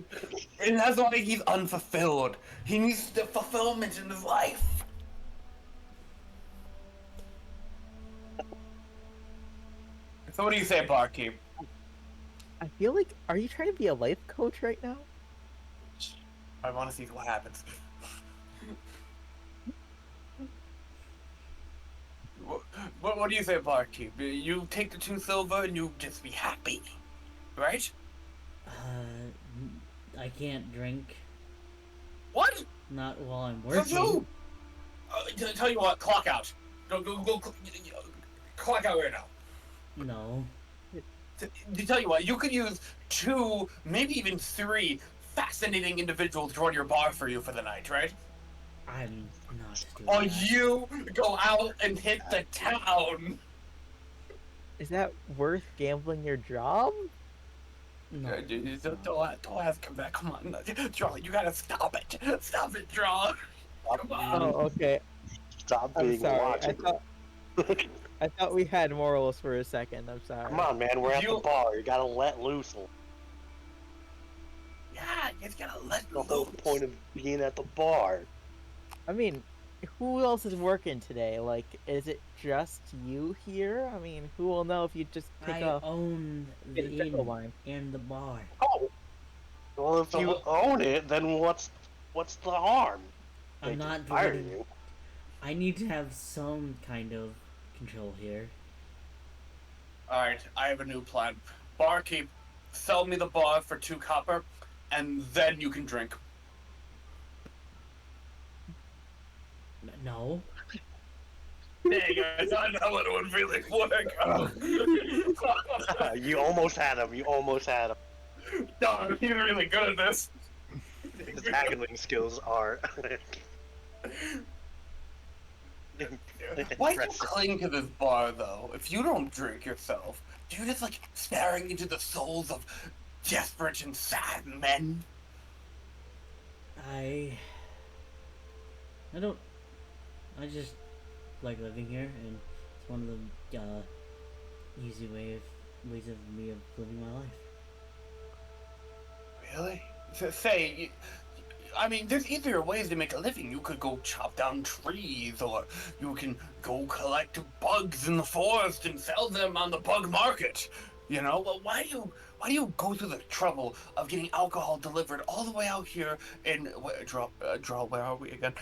And that's why he's unfulfilled. He needs the fulfillment in his life. So what do you say, barkeep? I feel like, are you trying to be a life coach right now? I want to see what happens. What do you say, barkeep? You take the 2 silver and you just be happy, right? I can't drink. What? Not while I'm For working. you? Tell you what, clock out. Go, clock out right now. No. To tell you what, you could use 2, maybe even 3 fascinating individuals to run your bar for you for the night, right? I'm not doing Or that. you go out and hit the town. Is that worth gambling your job? No. Don't ask him that. Come on, Draw. You gotta stop it. Stop it, Draw. Come on. Oh, okay. Stop I'm being sorry. logical. I thought we had morals for a second. I'm sorry. Come on, man. We're at the You- bar. You gotta let loose. Yeah, you just gotta let The whole loose. point of being at the bar. I mean, who else is working today? Like, is it just you here? I mean, who will know if you just pick I a own get a the pickle inn line? and the bar. Oh, Well, if you own it, then what's the harm? They I'm can not fire voting. you. I need to have some kind of control here. all right. I have a new plan. Barkeep, sell me the bar for 2 copper, and then you can drink. No. Dang, I thought that one would really work. You almost had him. You almost had him. Darn, he's really good at this. His haggling skills are. Why do you impressive. cling to this bar, though? If you don't drink yourself, do you just like staring into the souls of desperate and sad men? I don't. I just like living here, and it's one of the easy ways of me of living my life. Really? Say, I mean, there's easier ways to make a living. You could go chop down trees, or you can go collect bugs in the forest and sell them on the bug market. You know, well, why do you go through the trouble of getting alcohol delivered all the way out here in draw? Where are we again?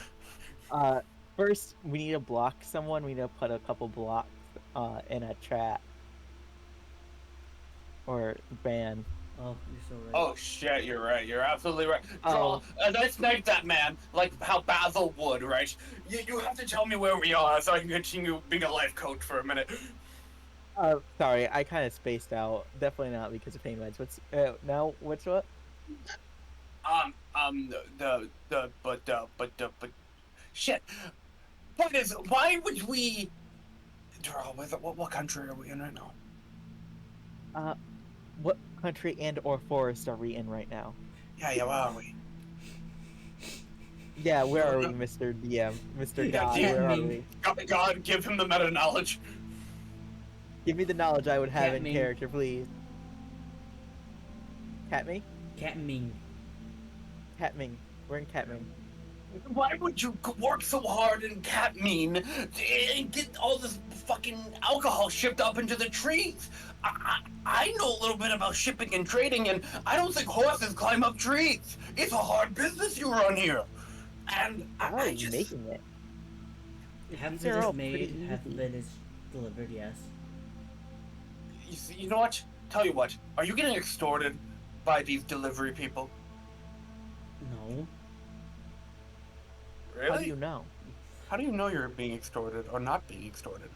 First, we need to block someone. We need to put a couple blocks in a chat or ban. Oh, you're so right. Oh shit, you're right. You're absolutely right. Oh. Let's snipe that man like how Basil would, right? You have to tell me where we are so I can continue being a life coach for a minute. Sorry, I kind of spaced out. Definitely not because of pain meds. What's now? What's what? But shit. Why would we? What country are we in right now? What country and or forest are we in right now? Yeah, where are we? Yeah, where are we, Mr. DM? Mr. Yeah, God, DM. where are Catming. we? God, give him the meta knowledge. Give me the knowledge I would have in Catming. character, please. Catming? Catming. Catming. We're in Catming. Why would you work so hard in Catmean and get all this fucking alcohol shipped up into the trees? I know a little bit about shipping and trading, and I don't think horses climb up trees. It's a hard business you run here. And How are you making it? Half These of it are all is made, pretty half of easy. it is delivered, yes. You know what? Tell you what. Are you getting extorted by these delivery people? No. Really? How do you know? How do you know you're being extorted or not being extorted?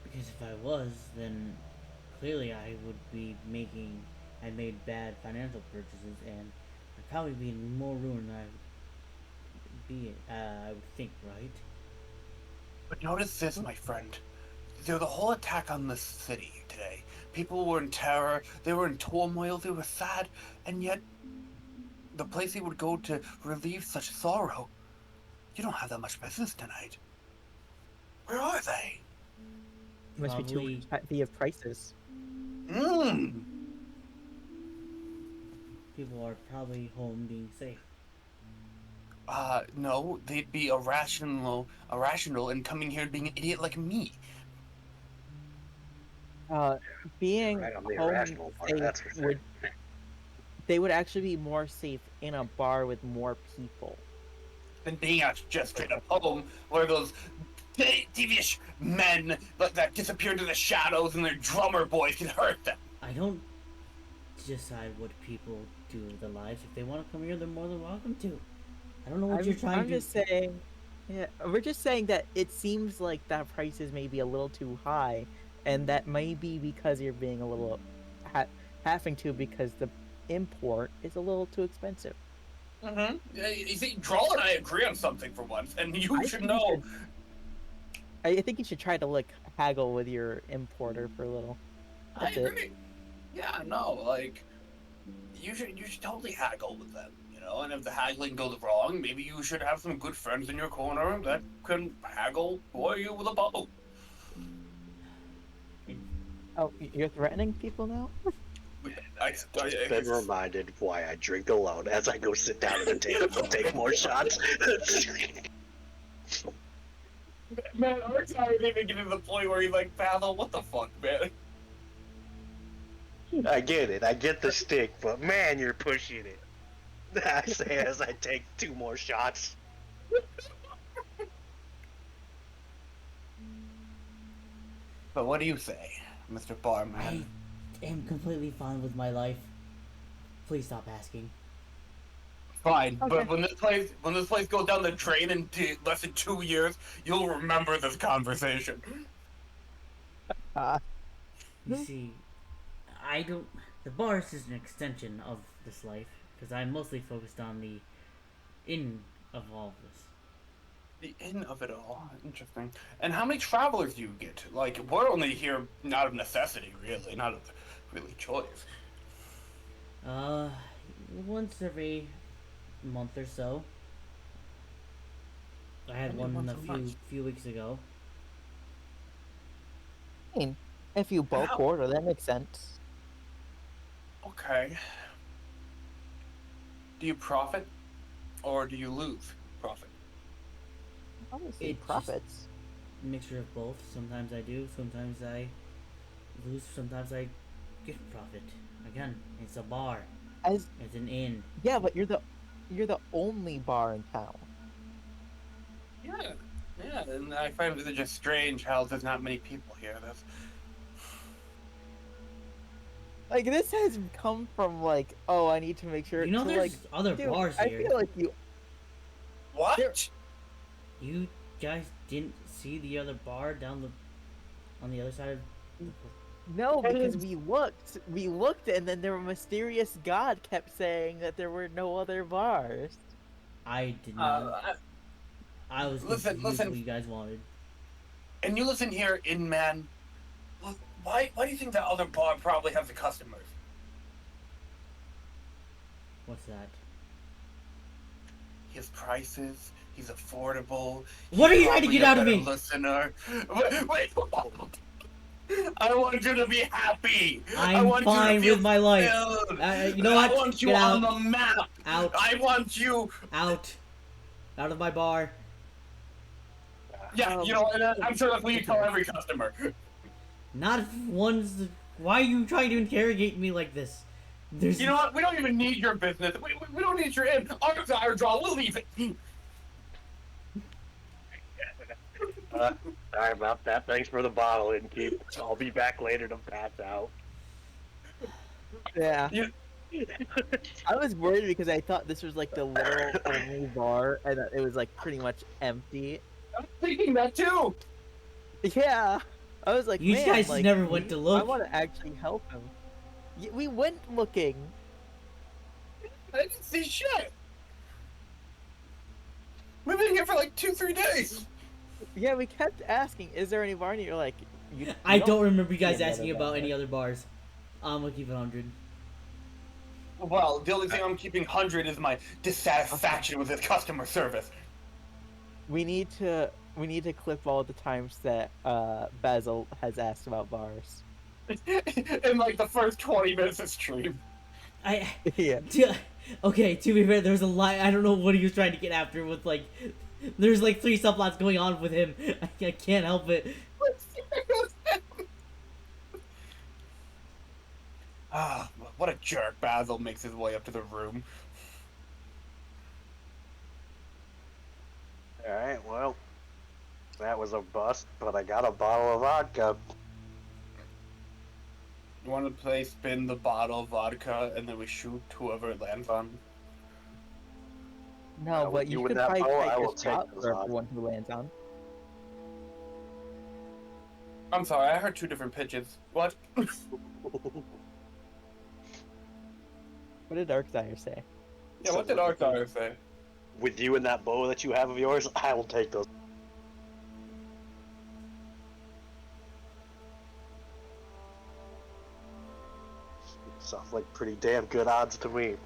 Because if I was, then clearly I would be making. I made bad financial purchases, and I'd probably be in more ruin than I would be. I would think, right? But notice this, my friend. The whole attack on this city today. People were in terror, they were in turmoil, they were sad, and yet the place they would go to relieve such sorrow. You don't have that much business tonight. Where are they? Must be Probably. too via prices. Mmm. People are probably home being safe. No, they'd be irrational and coming here and being an idiot like me. Being Right on the home irrational part, safe that's for sure. they would actually be more safe in a bar with more people. Than being at just straight up home where those devious men that disappear into the shadows and their drummer boys can hurt them. I don't decide what people do with their lives. If they want to come here, they're more than welcome to. I don't know what you're trying I'm to. just saying, yeah, we're just saying that it seems like that prices may be a little too high, and that may be because you're being a little having to because the import is a little too expensive. Mm-hmm. You see, Droll and I agree on something for once, and you I should think know. I think you should try to like haggle with your importer for a little. That's I it. agree. Yeah, no, like you should totally haggle with them, you know. And if the haggling goes wrong, maybe you should have some good friends in your corner that can haggle for you with a bow. Oh, you're threatening people now? Been reminded why I drink alone as I go sit down and take more shots. Man, our time even getting to the point where he's like, Pavel, what the fuck, man? I get it. I get the stick, but man, you're pushing it. I say as I take 2 more shots. But what do you say, Mr. Barman? I am completely fine with my life. Please stop asking. Fine, Okay. but when this place goes down the drain in less than 2 years, you'll remember this conversation. You see, I don't. The bar is just an extension of this life because I'm mostly focused on the in of all of this. The end of it all. Interesting. And how many travelers do you get? Like, we're only here out of necessity, really, not of really choice. Once every month or so. I had Only one once a a month. few weeks ago. I mean, if you bulk Wow. order, that makes sense. Okay. Do you profit, or do you lose profit? Obviously, It just- profits. Mixture of both. Sometimes I do. Sometimes I lose. Sometimes I get profit. Again, it's a bar. As It's an inn. yeah, but you're the only bar in town. Yeah. Yeah, and I find it just strange how there's not many people here. That's Like this has come from like, oh, I need to make sure. You know, to, there's like, other dude, bars I here. feel like you. what? You guys didn't see the other bar on the other side of. No, because we looked, and then the mysterious god kept saying that there were no other bars. I did not. Uh, I was listen, confused listen. what you guys wanted. and you listen here, in man. Why do you think that other bar probably has the customers? What's that? His prices. He's affordable. What are he's you trying to probably get a out of better me? Listener. Wait. I want you to be happy. I I'm want fine you to feel with my life. fulfilled. You know what? I want you Get on out. the map. Out. I want you. Out. Out of my bar. Yeah, and I'm sure that's what you tell every customer. Not one's. Why are you trying to interrogate me like this? There's. You know what? We don't even need your business. We don't need your in. Our desire draw. We'll leave it. Sorry about that. Thanks for the bottle, Inkeep. I'll be back later to pass out. Yeah. You- I was worried because I thought this was like the literal only bar, and that it was like pretty much empty. I'm thinking that too. Yeah. I was like, You man, guys like, never went to I look. want to actually help him. We went looking. I didn't see shit. We've been here for like 2-3 days. Yeah, we kept asking, is there any bar? And you're like, you I don't remember you guys see any asking other about bar. any other bars. I'm gonna keep it 100. Well, the only thing I'm keeping 100 is my dissatisfaction with his customer service. We need to clip all the times that Basil has asked about bars. In like the first 20 minutes of stream. Yeah. Okay, to be fair, there's a lot. I don't know what he was trying to get after with like. There's like 3 subplots going on with him. I can't help it. Ah, what a jerk. Basil makes his way up to the room. Alright, well, that was a bust, but I got a bottle of vodka. You want to play spin the bottle of vodka and then we shoot whoever it lands on? No, with but you you with could that probably bow, take I a will take shot this for on. everyone who lands on. I'm sorry, I heard 2 different pitches. What? What did Darkseid say? Yeah, what did Arcdar say? With you and that bow that you have of yours, I will take those. Sounds like pretty damn good odds to me.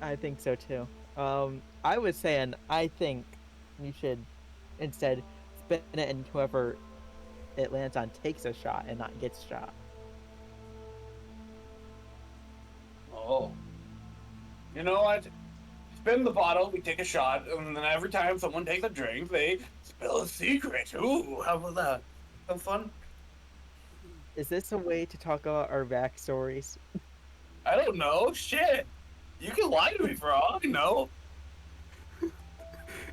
I think so too. I was saying, I think you should instead spin it and whoever it lands on takes a shot and not gets shot. Oh. You know what? Spin the bottle, we take a shot, and then every time someone takes a drink, they spill a secret. Ooh, how about that? Sound fun? Is this a way to talk about our backstories? I don't know. Shit. You can lie to me for all I know.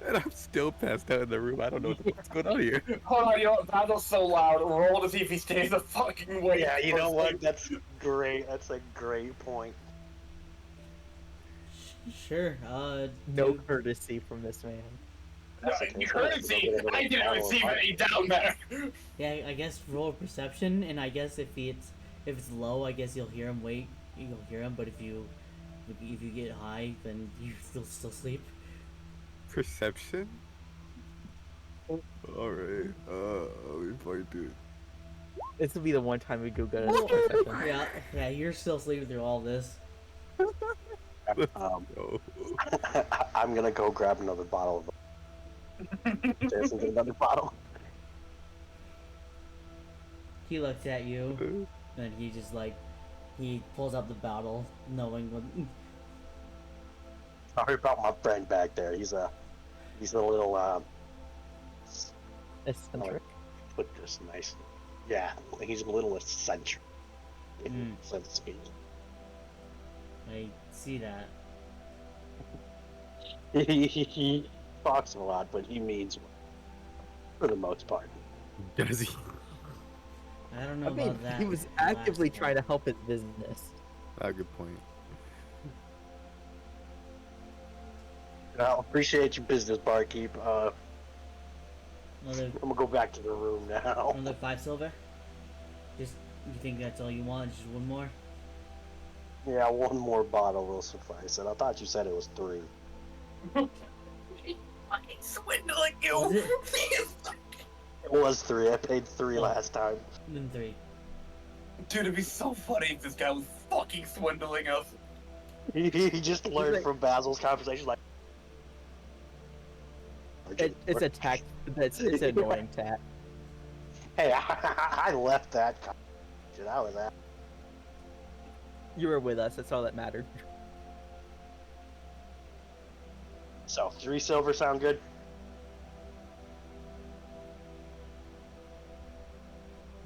And I'm still passed out in the room. I don't know what the fuck's going on here. Hold on, you know what? Battle's so loud. Roll to see if he stays the fucking way. Yeah, you know what? That's great. That's a great point. Sure. No dude. courtesy from this man. Courtesy. I didn't receive any down there. Yeah, I guess roll perception, and I guess if it's low, I guess you'll hear him. You'll hear him. But if you get high, then you'll still sleep. Perception? Alright, let me find it. This will be the one time we go good at perception. Yeah, you're still sleeping through all this. Oh. I'm gonna go grab another bottle of. Jason, get another bottle. He looks at you, and he just he pulls out the bottle, knowing what. Sorry about my friend back there. He's a little Eccentric. put this nicely. Yeah, he's a little eccentric. Mm. So to speak. I see that. He talks a lot, but he means well, for the most part. Does he? I don't know I mean, about that. he was last actively one. trying to help his business. Ah, good point. I appreciate your business, barkeep. Another I'm gonna go back to the room now. 5 silver. Just You think that's all you want? Just one more? Yeah, one more bottle will suffice. And I thought you said it was 3. He's fucking swindling you. Was it? It was 3. I paid 3 Oh. last time. Then 3. Dude, it'd be so funny if this guy was fucking swindling us. He just learned from Basil's conversation, like. It's a tact. It's an annoying tact. Hey, I left that conversation. I was at. You were with us. That's all that mattered. So 3 silver sound good?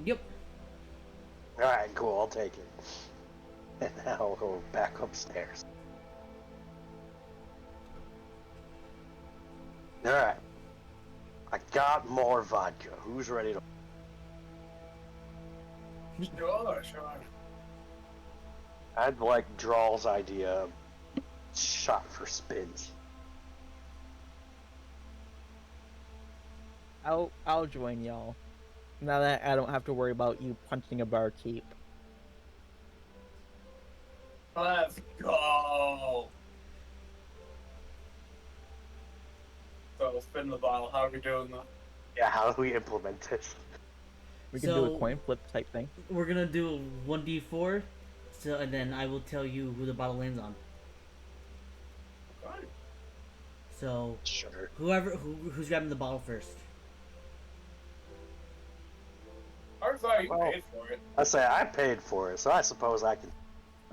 Yep. Alright, cool, I'll take it. And now I'll go back upstairs. Alright. I got more vodka. Who's ready to... Sure. I'd like Drawl's idea of shot for spins. I'll join y'all. Now that I don't have to worry about you punching a barkeep. Let's go. So spin the bottle. How are we doing that? Yeah, how do we implement this? We can do So- a coin flip type thing. We're gonna do 1d4, so and then I will tell you who the bottle lands on. Fine. So Sure. who's grabbing the bottle first? I thought you Well- paid for it. I say I paid for it, so I suppose I can...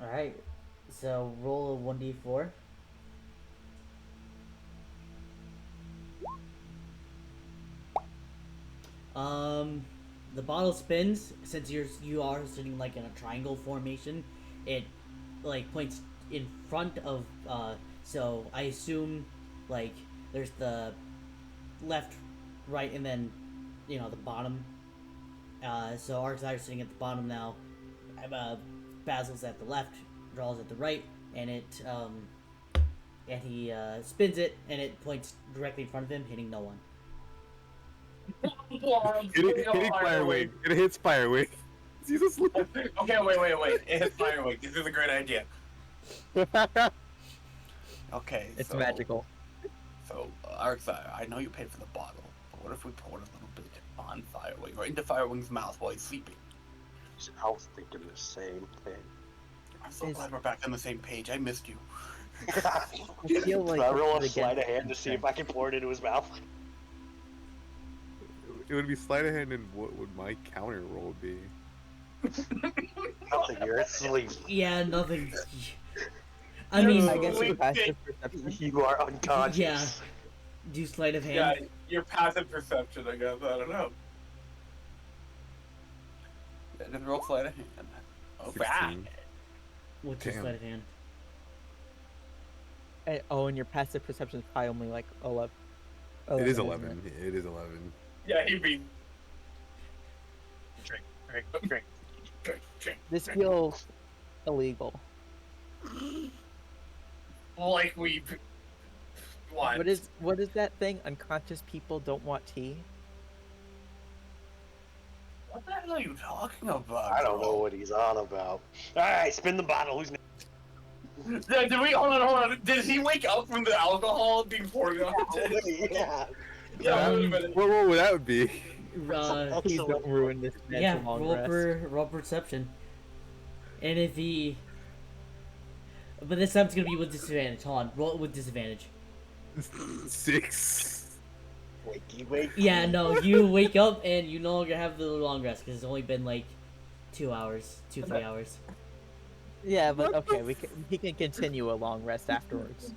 All right. So roll a 1d4. The bottle spins since you are sitting like in a triangle formation. It like points in front of. So I assume like there's the left, right, and then the bottom. So Arxire's sitting at the bottom now. Basil's at the left, Drawl's at the right, and he spins it, and it points directly in front of him, hitting no one. Hitting Firewing. It hits Firewing. He's asleep. Okay, wait. It's firework. This is a great idea. Okay, It's so, magical. So, Arxire, I know you paid for the bottle, but what if we poured a little bit on Firewing, or into Firewing's mouth while he's sleeping? I was thinking the same thing. I'm so glad we're back on the same page. I missed you. I feel like I roll a this is sleight of against hand to see if I can pour it into his mouth. It would be sleight of hand, and what would my counter roll be? Nothing, you're asleep. Yeah, nothing. I mean, I guess Wait, it's passive perception. You are unconscious. Yeah. Do sleight of hand. Yeah, your passive perception, I guess. I don't know. Yeah, just roll sleight of hand. Oh, 16. What's your Damn. sleight of hand? And your passive perception is probably only like 11. It is isn't 11. It is 11. Yeah, he beat. Drink. This feels illegal. Like we. What? What is that thing? Unconscious people don't want tea. What the hell are you talking about? I don't know what he's on about. Alright, spin the bottle. Who's next? Did we hold on? Did he wake up from the alcohol being poured on his Yeah. Yeah, wait a minute. What would that would be? Please don't ruin this man's Yeah, long roll rest. roll perception. And if he, but this time it's gonna be with disadvantage. Hold on, roll it with disadvantage. 6. Wakey. Yeah, no, you wake up and you no longer have the long rest because it's only been like 2 hours, 3 hours. Yeah, but okay, he can continue a long rest afterwards.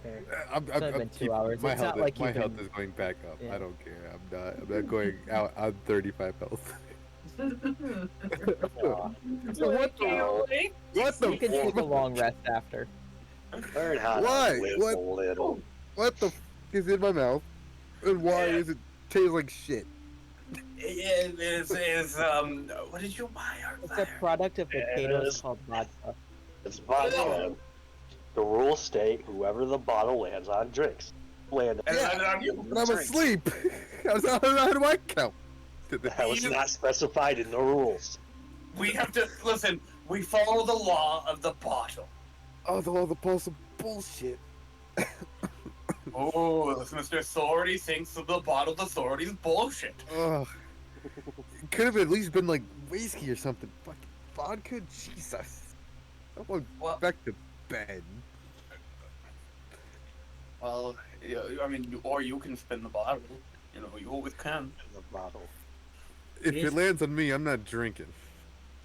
Fair. I'm only been 2 hours. My It's health, not like my you health can- is going back up. Yeah. I don't care. I'm not going out on 35 health. So what the? What You can take a the? long rest after. Learn how Why? to live What? a little. What the is in my mouth? And why Yeah. is it taste like shit? It is, what did you buy, It's a product of potatoes Yes. called vodka. It's vodka. The rules state whoever the bottle lands on drinks. Land And Yeah, landed on you. But I'm drinks. asleep. How do I count? That was not specified in the rules. We have to listen. We follow the law of the bottle. Oh, the law of the possible bullshit. Oh, Mr. Authority thinks of the bottle. The authority's bullshit. Ugh. It could have at least been like whiskey or something. Fucking vodka, Jesus. I'm going Well, back to bed. well, yeah, I mean, or you can spin the bottle. You know, you always can. The bottle. If It is- it lands on me, I'm not drinking.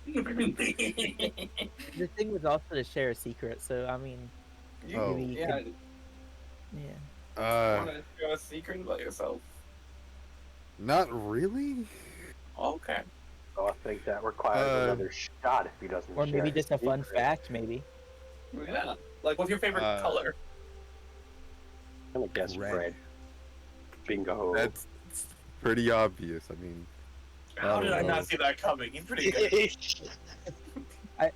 The thing was also to share a secret, so I mean, Oh. maybe you Yeah. could- yeah. Want to share a secret about yourself? Not really. Okay. So I think that requires another shot if he doesn't. Or maybe share just a his fun secret. fact, maybe. Yeah. Like, what's your favorite color? I'm gonna guess Red. red. Bingo. That's pretty obvious. I mean, How did I know. not see that coming? He's pretty good.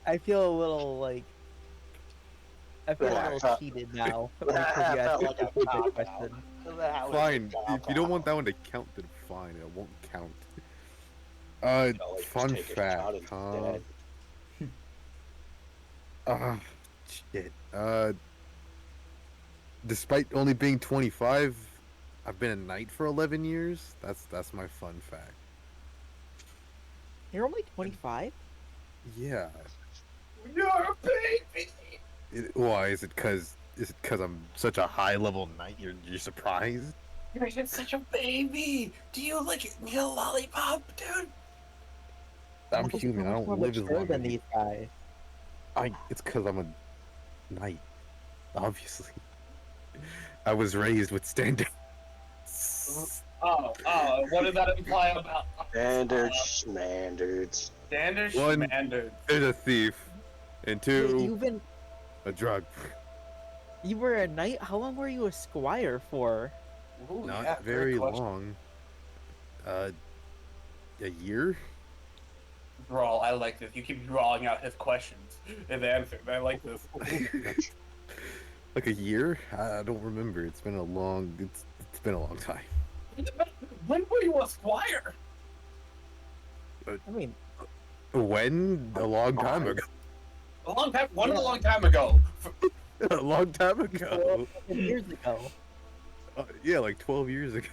I feel a little like I feel a Yeah, little cheated now. Because you That asked felt a like a stupid cop-out. question. That was fine. a If you don't want that cop-out. one to count, then fine. It won't count. I'll, like, Fun take a shot fact, huh? instead. Shit. Despite only being 25, I've been a knight for 11 years. That's my fun fact. You're only 25? Yeah. You're a baby. Why is it? Cause I'm such a high level knight? You're surprised? You're just such a baby. Do you like need a lollipop, dude? I'm You're human. I much don't more live as mature long than as you. these guys. It's cause I'm a knight. Obviously. I was raised with standards. Oh, what does that imply about Standards. standards? One- Standards. There's a thief, and two, a drug. You were a knight? How long were you a squire for? Ooh, Not yeah, very great question. long. A year? Brawl, I like this. You keep drawing out his questions, his answers. I like this. Like a year? I don't remember. It's been a long time. When were you a squire? I mean, When? A long time ago. A long time. One a long time ago. A long time ago. 10 years ago. Yeah, like 12 years ago.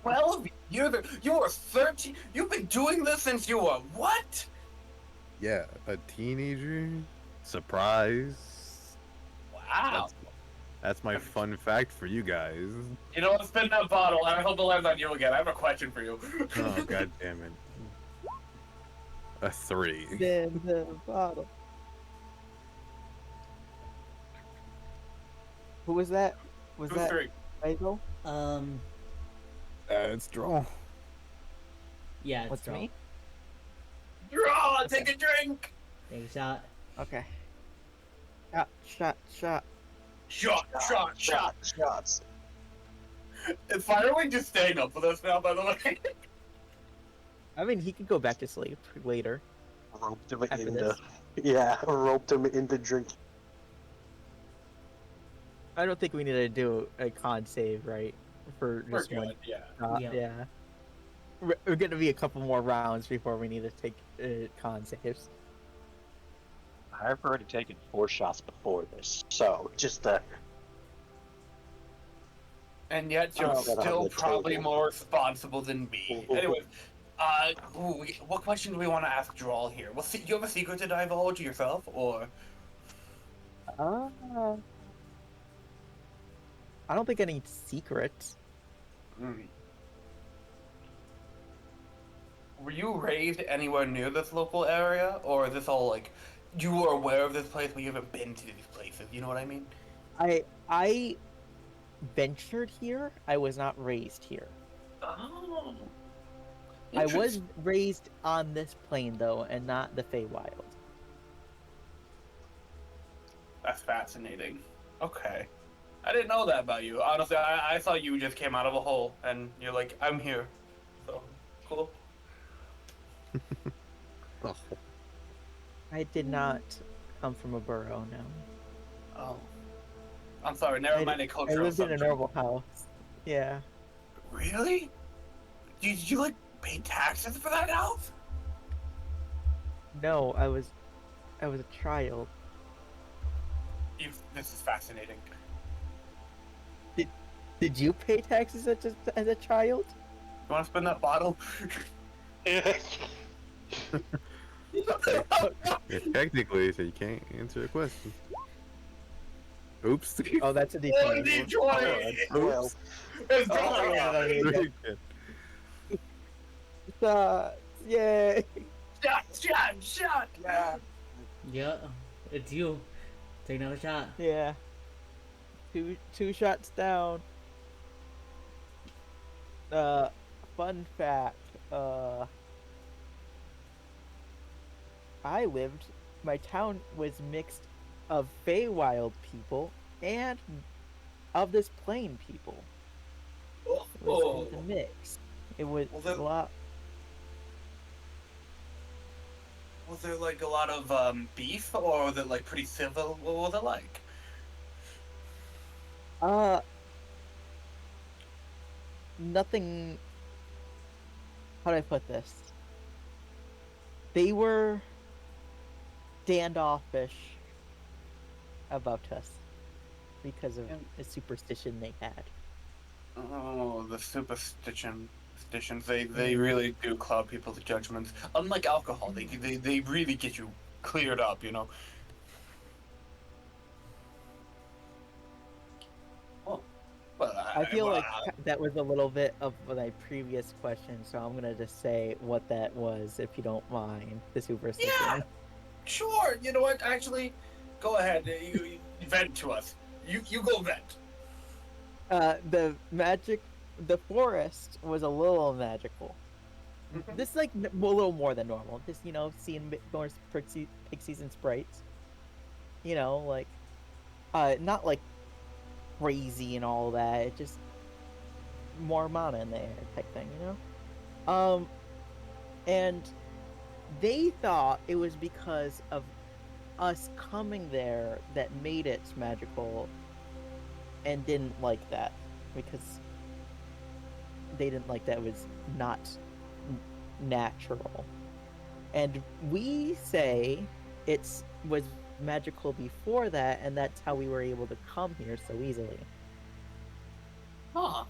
12 years. You were 13. You've been doing this since you were what? Yeah, a teenager. Surprise. Wow. That's my fun fact for you guys. You know what? Spin that bottle. I hope it lands on you again. I have a question for you. Oh, god damn it. A 3. Then the bottle. Who was that? Was Who's that three? Michael? It's draw. Yeah, it's What's draw. me? Draw. Take a drink. Take a shot. Okay. Shot. Shot. Shots. Is Firewing just staying up with us now, by the way? I mean, he could go back to sleep later. Roped him After into. this. Yeah, roped him into drinking. I don't think we need to do a con save, right? For We're just one good, yeah. shot. Yeah. Yeah. We're gonna be a couple more rounds before we need to take con saves. I've already taken 4 shots before this, so just And yet you're Oh, that still on the probably table. more responsible than me. Anyways, what question do we want to ask Drawl here? Well, do you have a secret to divulge yourself, or? I don't think I need secrets. Were you raised anywhere near this local area, or is this all like you were aware of this place but you haven't been to these places? You know what I mean? I ventured here. I was not raised here. Oh. I was raised on this plane though, and not the Feywild. That's fascinating. Okay. I didn't know that about you. Honestly, I thought you just came out of a hole and you're like, I'm here. So, cool. Oh. I did not come from a burrow. No. Oh. I'm sorry, never mind a I cultural lived in a subject. normal house. Yeah. Really? Did you like pay taxes for that house? No, I was a child. This is fascinating. Did you pay taxes as a child? You want to spin that bottle? Technically, so you can't answer a question. Oops. Oh, that's a Oh, D20. D20! Well, It's Oh, going no, up! no, no, no, no. Yay! Shot! yeah. Yeah, it's you. Take another shot. Yeah. Two shots down. Uh, fun fact. I lived. My town was mixed of Feywild people and of this plain people. It was a mix. It was Well, a lot. Was there like a lot of beef, or was it like pretty civil? What was it like? Uh, Nothing. How do I put this? They were standoffish about us because of the superstition they had. Oh, the superstitions. They really do cloud people's judgments. Unlike alcohol, they really get you cleared up, you know. Oh, well, I feel like that was a little bit of my previous question, so I'm gonna just say what that was, if you don't mind. The superstition. yeah, sure. You know what? Actually, go ahead. You vent to us. You go vent. The forest was a little magical. This like a little more than normal. Just seeing more pixies and sprites. Like not like crazy and all that. It just more mana in the air type thing. And they thought it was because of us coming there that made it magical, and didn't like that because they didn't like that it was not natural. And we say was magical before that, and that's how we were able to come here so easily. Huh.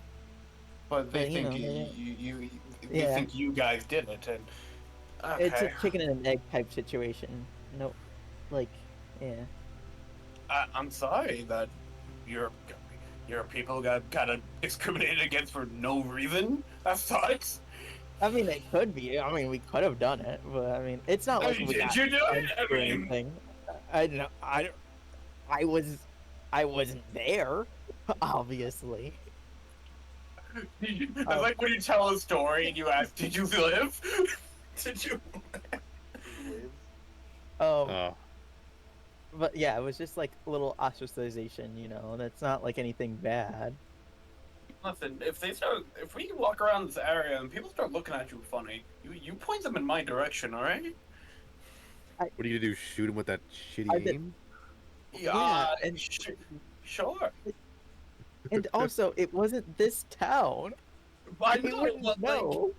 But they But, think they think you guys did it, and okay. It's a chicken and an egg type situation. No, like, yeah. I'm sorry that your people got kind of discriminated against for no reason. That sucks. I mean, it could be. I mean, we could have done it, but I mean, it's not like we did got you do it? punched or anything. I don't know. I wasn't there, obviously. It's like when you tell a story and you ask, "Did you live? Did you?" Oh. But yeah, it was just like a little ostracization, That's not like anything bad. Listen, if we walk around this area and people start looking at you funny, you point them in my direction, all right? What are you gonna do? Shoot him with that shitty aim? Yeah, and sure. And also, it wasn't this town. I We know, wouldn't but know.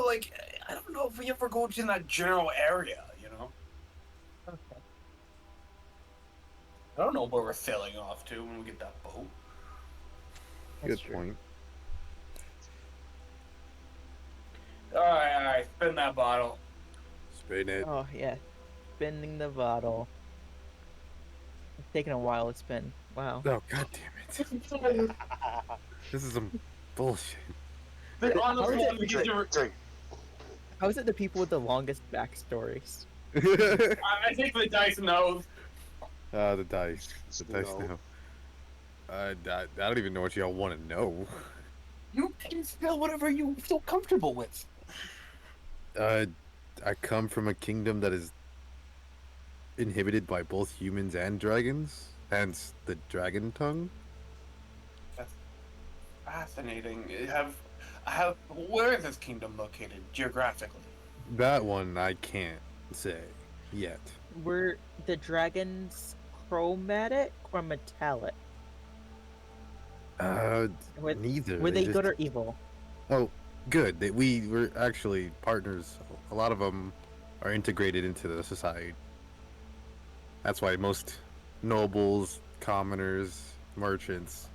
like, I don't know if we ever go to that general area, you know? Okay. I don't know where we're sailing off to when we get that boat. That's Good true. point. All right, spin that bottle. Spin it. Oh yeah, spinning the bottle. It's taking a while to spin. Wow. Oh, god damn it. This is some bullshit. Drink. How is it the people with the longest backstories? I think the dice knows. The dice. The dice No. now. I don't even know what y'all want to know. You can spell whatever you feel comfortable with. I come from a kingdom that is inhibited by both humans and dragons, hence the dragon tongue. That's fascinating. Where is this kingdom located geographically? That one I can't say yet. Were the dragons chromatic or metallic? Neither. Were they just- good or evil? Oh, good. We were actually partners. A lot of them are integrated into the society. That's why most nobles, commoners, merchants,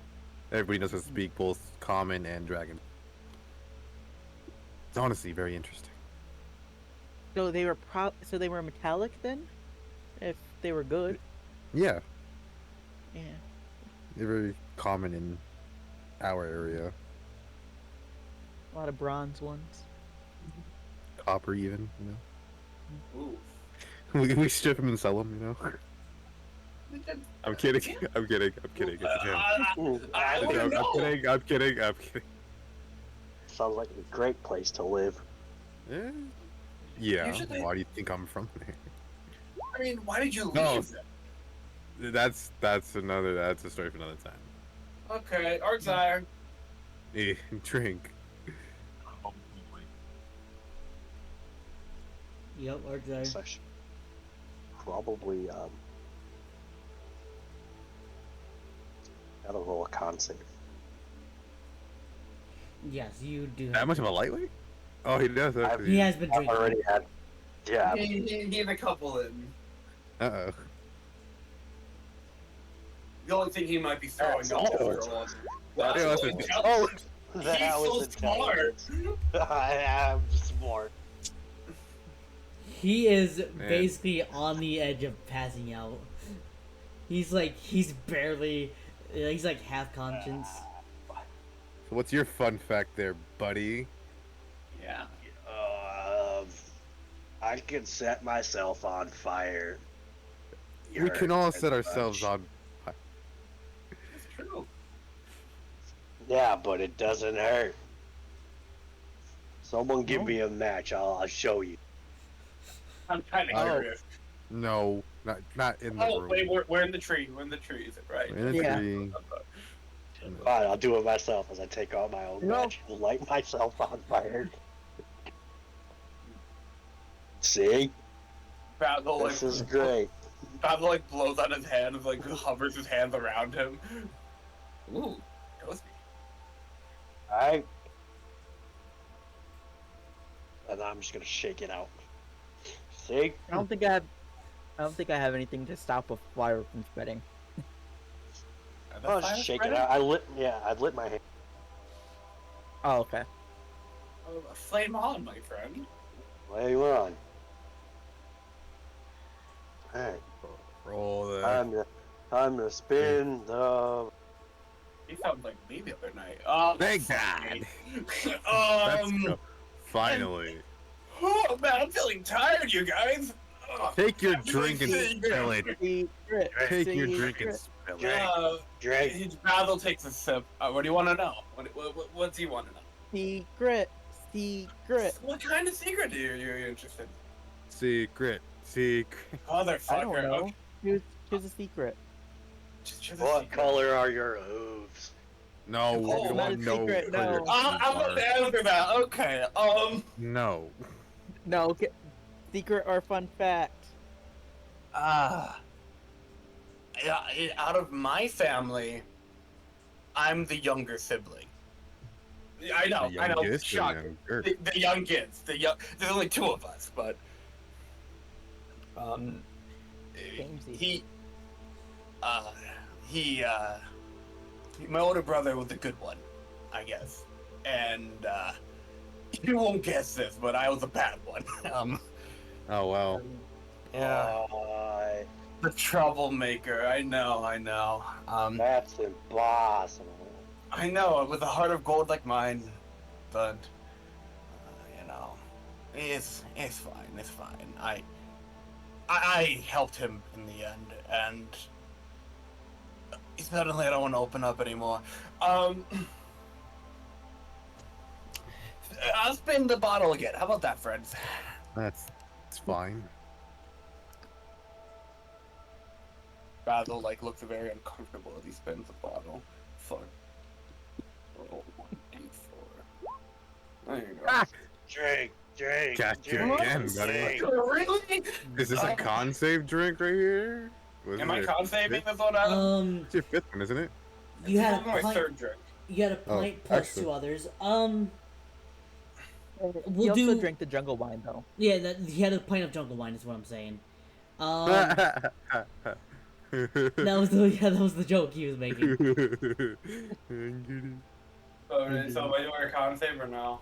everybody knows how to speak both common and dragon. It's honestly very interesting. So they were metallic then? If they were good. Yeah, Yeah. they're very common in our area. A lot of bronze ones. Copper even, Ooh. we strip them and sell them, I'm kidding. I'm kidding. I'm kidding. It's a joke. Ooh, I It's a wanna joke. know. I'm kidding. I'm kidding. sounds like a great place to live. Eh, yeah. Usually- Why do you think I'm from there? I mean, why did you leave? No. then? That's a story for another time. Okay, Arxire. Drink. Yep, Argyle. So I should probably gotta roll a con save. Yes, you do. That much of a lightweight? Oh, he does. I've- He has been I've drinking. already had. Yeah. He gave a couple in. Uh-oh. The only thing he might be throwing That's up all. for one. Yeah, that's Wow, it. oh, That he's so was smart. intelligent. I am smart. He is basically on the edge of passing out. He's like he's like half conscious. So what's your fun fact there, buddy? Yeah. I can set myself on fire. We can all set Very ourselves much. on. It's true. Yeah, but it doesn't hurt. Someone give me a match. I'll show you. I'm kind of Oh. curious. No, not in the Oh, room. wait, we're in the tree. We're in the tree, is it right? We're in the Yeah. tree. Fine, I'll do it myself as I take out my own No. match and light myself on fire. See? Basil, This is great. Basil, blows out his hand and, hovers his hands around him. Ooh, toasty. Alright. And I'm just gonna shake it out. See? I don't think I have anything to stop a fire from spreading. I'll just shake it out. I lit my hand. Oh, okay. Oh, flame on, my friend. What are you on? Alright. Roll the. Time to spin the. He sounds like me the other night. Thank God. Let's go. Finally. Oh man, I'm feeling tired, you guys. Take your I'm drink and feeling spill it. Secret. Take your Secret. drink and spill it. Drink. Basil takes a sip. What do you want to know? What do you want to know? Secret. Secret. What kind of secret are you interested in? Secret. Secret. Motherfucker. I don't know. Okay. Choose a secret. Just a What secret. color are your hooves? No, we Oh, don't not want a no. secret, color no. I'm bar. about to answer that. Okay. No. No. Okay. Secret or fun fact? Yeah, out of my family, I'm the younger sibling. I know. The I know. youngest or Shock. younger? The youngest. There's only two of us, but Gamesy. my older brother was the good one, I guess, and you won't guess this, but I was a bad one. Oh wow. Yeah, the troublemaker. I know. That's impossible. I know, with a heart of gold like mine, but it's fine. It's fine. I helped him in the end, and suddenly I don't want to open up anymore. I'll spin the bottle again. How about that, friends? It's fine. Basil looks very uncomfortable as he spins the bottle. Fuck. Roll 1d4. There you go. Ah! Drink. Catch you drink, again, buddy. drink. Really? Is this a con save drink right here? Am I con saving this one out? It's your fifth one, isn't it? You had a my pint. third drink. You had a Oh, pint plus excellent. two others. We'll He also do. drank the jungle wine though. Yeah, that he had a pint of jungle wine. Is what I'm saying. That was the that was the joke he was making. So are you doing a con save or no?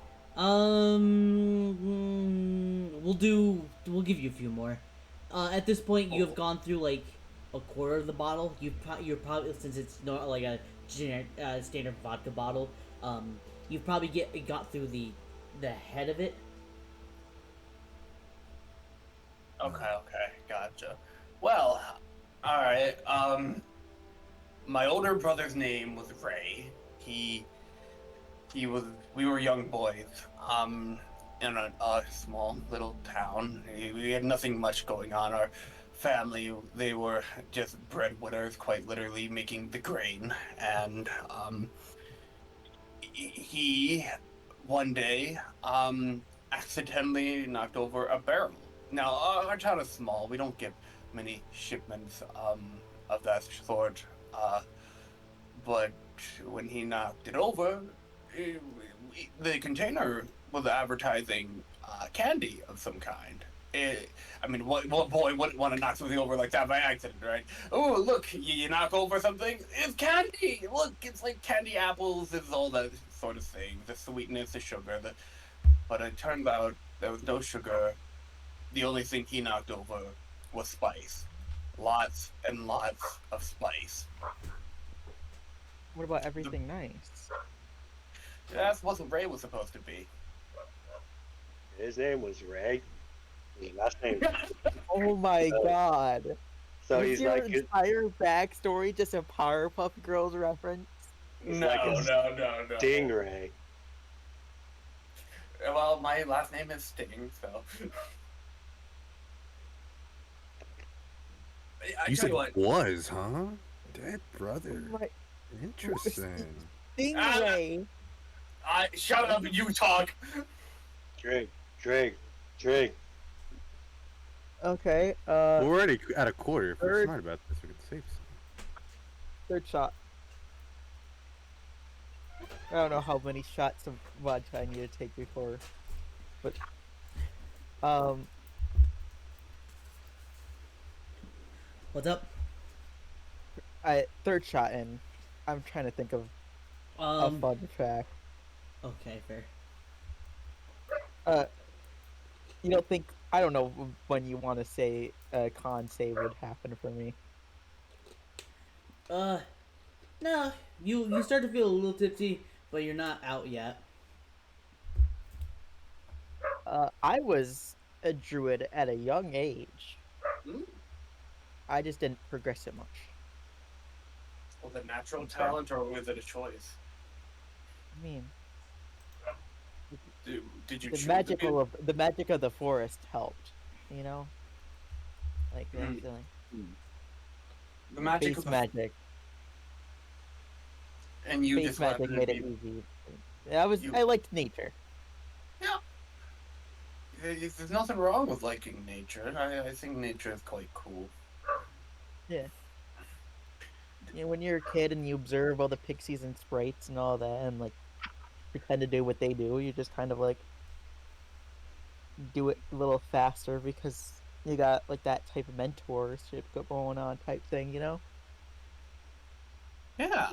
We'll give you a few more. At this point, you have Oh. gone through like a quarter of the bottle. You're probably, since it's not like a standard vodka bottle. You've probably got through the head of it. Okay, gotcha. Well, all right. My older brother's name was Ray. He was. We were young boys. In a small little town. We had nothing much going on. Our family, they were just breadwinners, quite literally making the grain. And he one day accidentally knocked over a barrel. Now our town is small. We don't get many shipments of that sort. But when he knocked it over, the container was advertising candy of some kind. I mean, what boy wouldn't want to knock something over like that by accident, right? Oh, look, you knock over something, it's candy! Look, it's like candy apples, it's all that sort of thing. The sweetness, the sugar. But it turned out there was no sugar. The only thing he knocked over was spice. Lots and lots of spice. What about everything nice? That's what Ray was supposed to be. His name was Ray. His last name. Oh my god. So Is he's your like a, entire backstory just a Powerpuff Girls reference? he's No, like a no. Stingray. Well, my last name is Sting, so. I You tell said you what. was, huh? Dead brother. My Interesting. Stingray. Shut up and you talk. Drink. Okay, We're already at a quarter. If we're third- smart about this, we can save some. third shot. I don't know how many shots of vodka I need to take before, but What's up? third shot in. I'm trying to think of a fun fact. Okay, fair. You don't think I don't know when you want to say a con save would happen for me. No, you start to feel a little tipsy, but you're not out yet. I was a druid at a young age. Mm. I just didn't progress it much. Was it natural talent or was it a choice? I mean, Did you the choose the magic of the forest helped. You know, like that Mm. feeling. the magic Base of the magic. and you Base just magic happened to made it be- easy. You- I liked nature. There's nothing wrong with liking nature. I think nature is quite cool. You know, when you're a kid and you observe all the pixies and sprites and all that, and like pretend to do what they do, you just kind of like do it a little faster because you got like that type of mentorship going on type thing, you know? Yeah.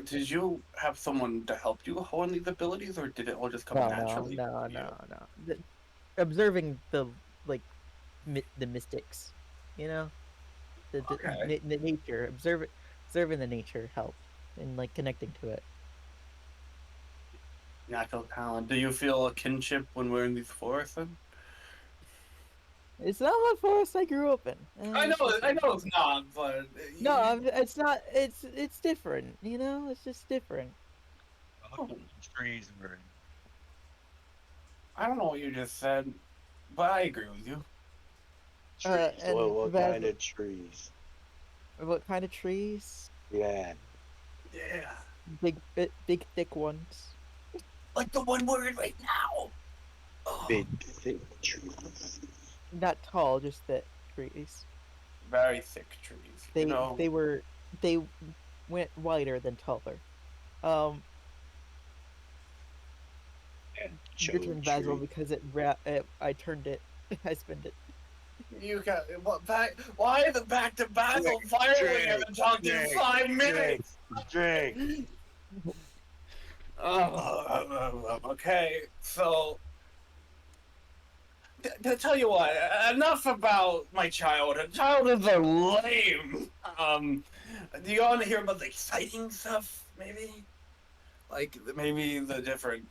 Did you have someone to help you hone these abilities, or did it all just come naturally? to you? No. Observing the like the mystics, you know, Okay. the nature, observing the nature helped and like connecting to it. Natural talent. Do you feel a kinship when we're in these forests? Then? It's not what forest I grew up in. I know it's not, but It's not. It's different. You know, it's just different. Trees were I don't know what you just said, but I agree with you. Trees. And What that- kind of trees? What kind of trees? Yeah. Yeah. Big thick ones. Like the one we're in right now. Oh, Big, thick trees. Not tall, just thick trees. very thick trees. They you know, they went wider than taller. Your turn, Basil, because I turned it. I spent it. You got what back? Why the back to Basil? Finally, we drink, haven't talked in 5 minutes. Drink. Okay, so to tell you what, enough about my childhood. Childhoods are lame. Do you want to hear about the exciting stuff? Maybe, like maybe the different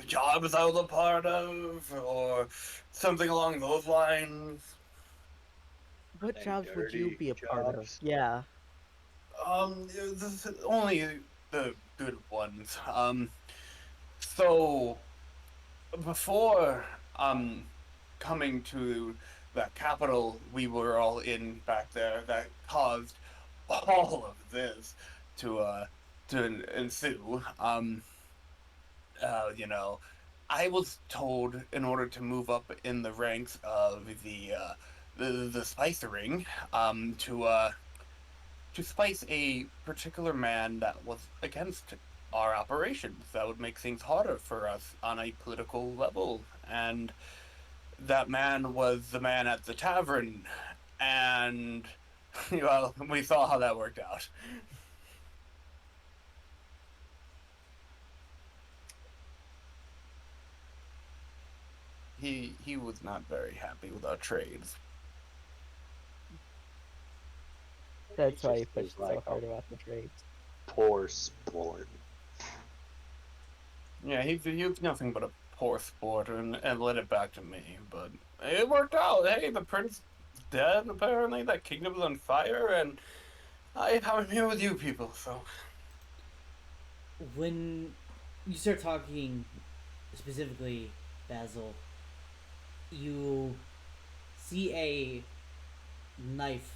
jobs I was a part of, or something along those lines. What And jobs would you dirty be a part of? jobs. Yeah. Only the good ones. So before coming to the capital we were all in back there, that caused all of this to ensue. You know, I was told in order to move up in the ranks of the spice ring, to spice a particular man that was against our operations. That would make things harder for us on a political level. And that man was the man at the tavern. And, well, we saw how that worked out. He was not very happy with our trades. That's why Just you seems pushed like so a hard about the trades. poor sport. Yeah, he was nothing but a poor sport and led it back to me. But it worked out. Hey, the prince is dead, apparently. That kingdom is on fire, and I'm here with you people, so. When you start talking specifically, Basil, you see a knife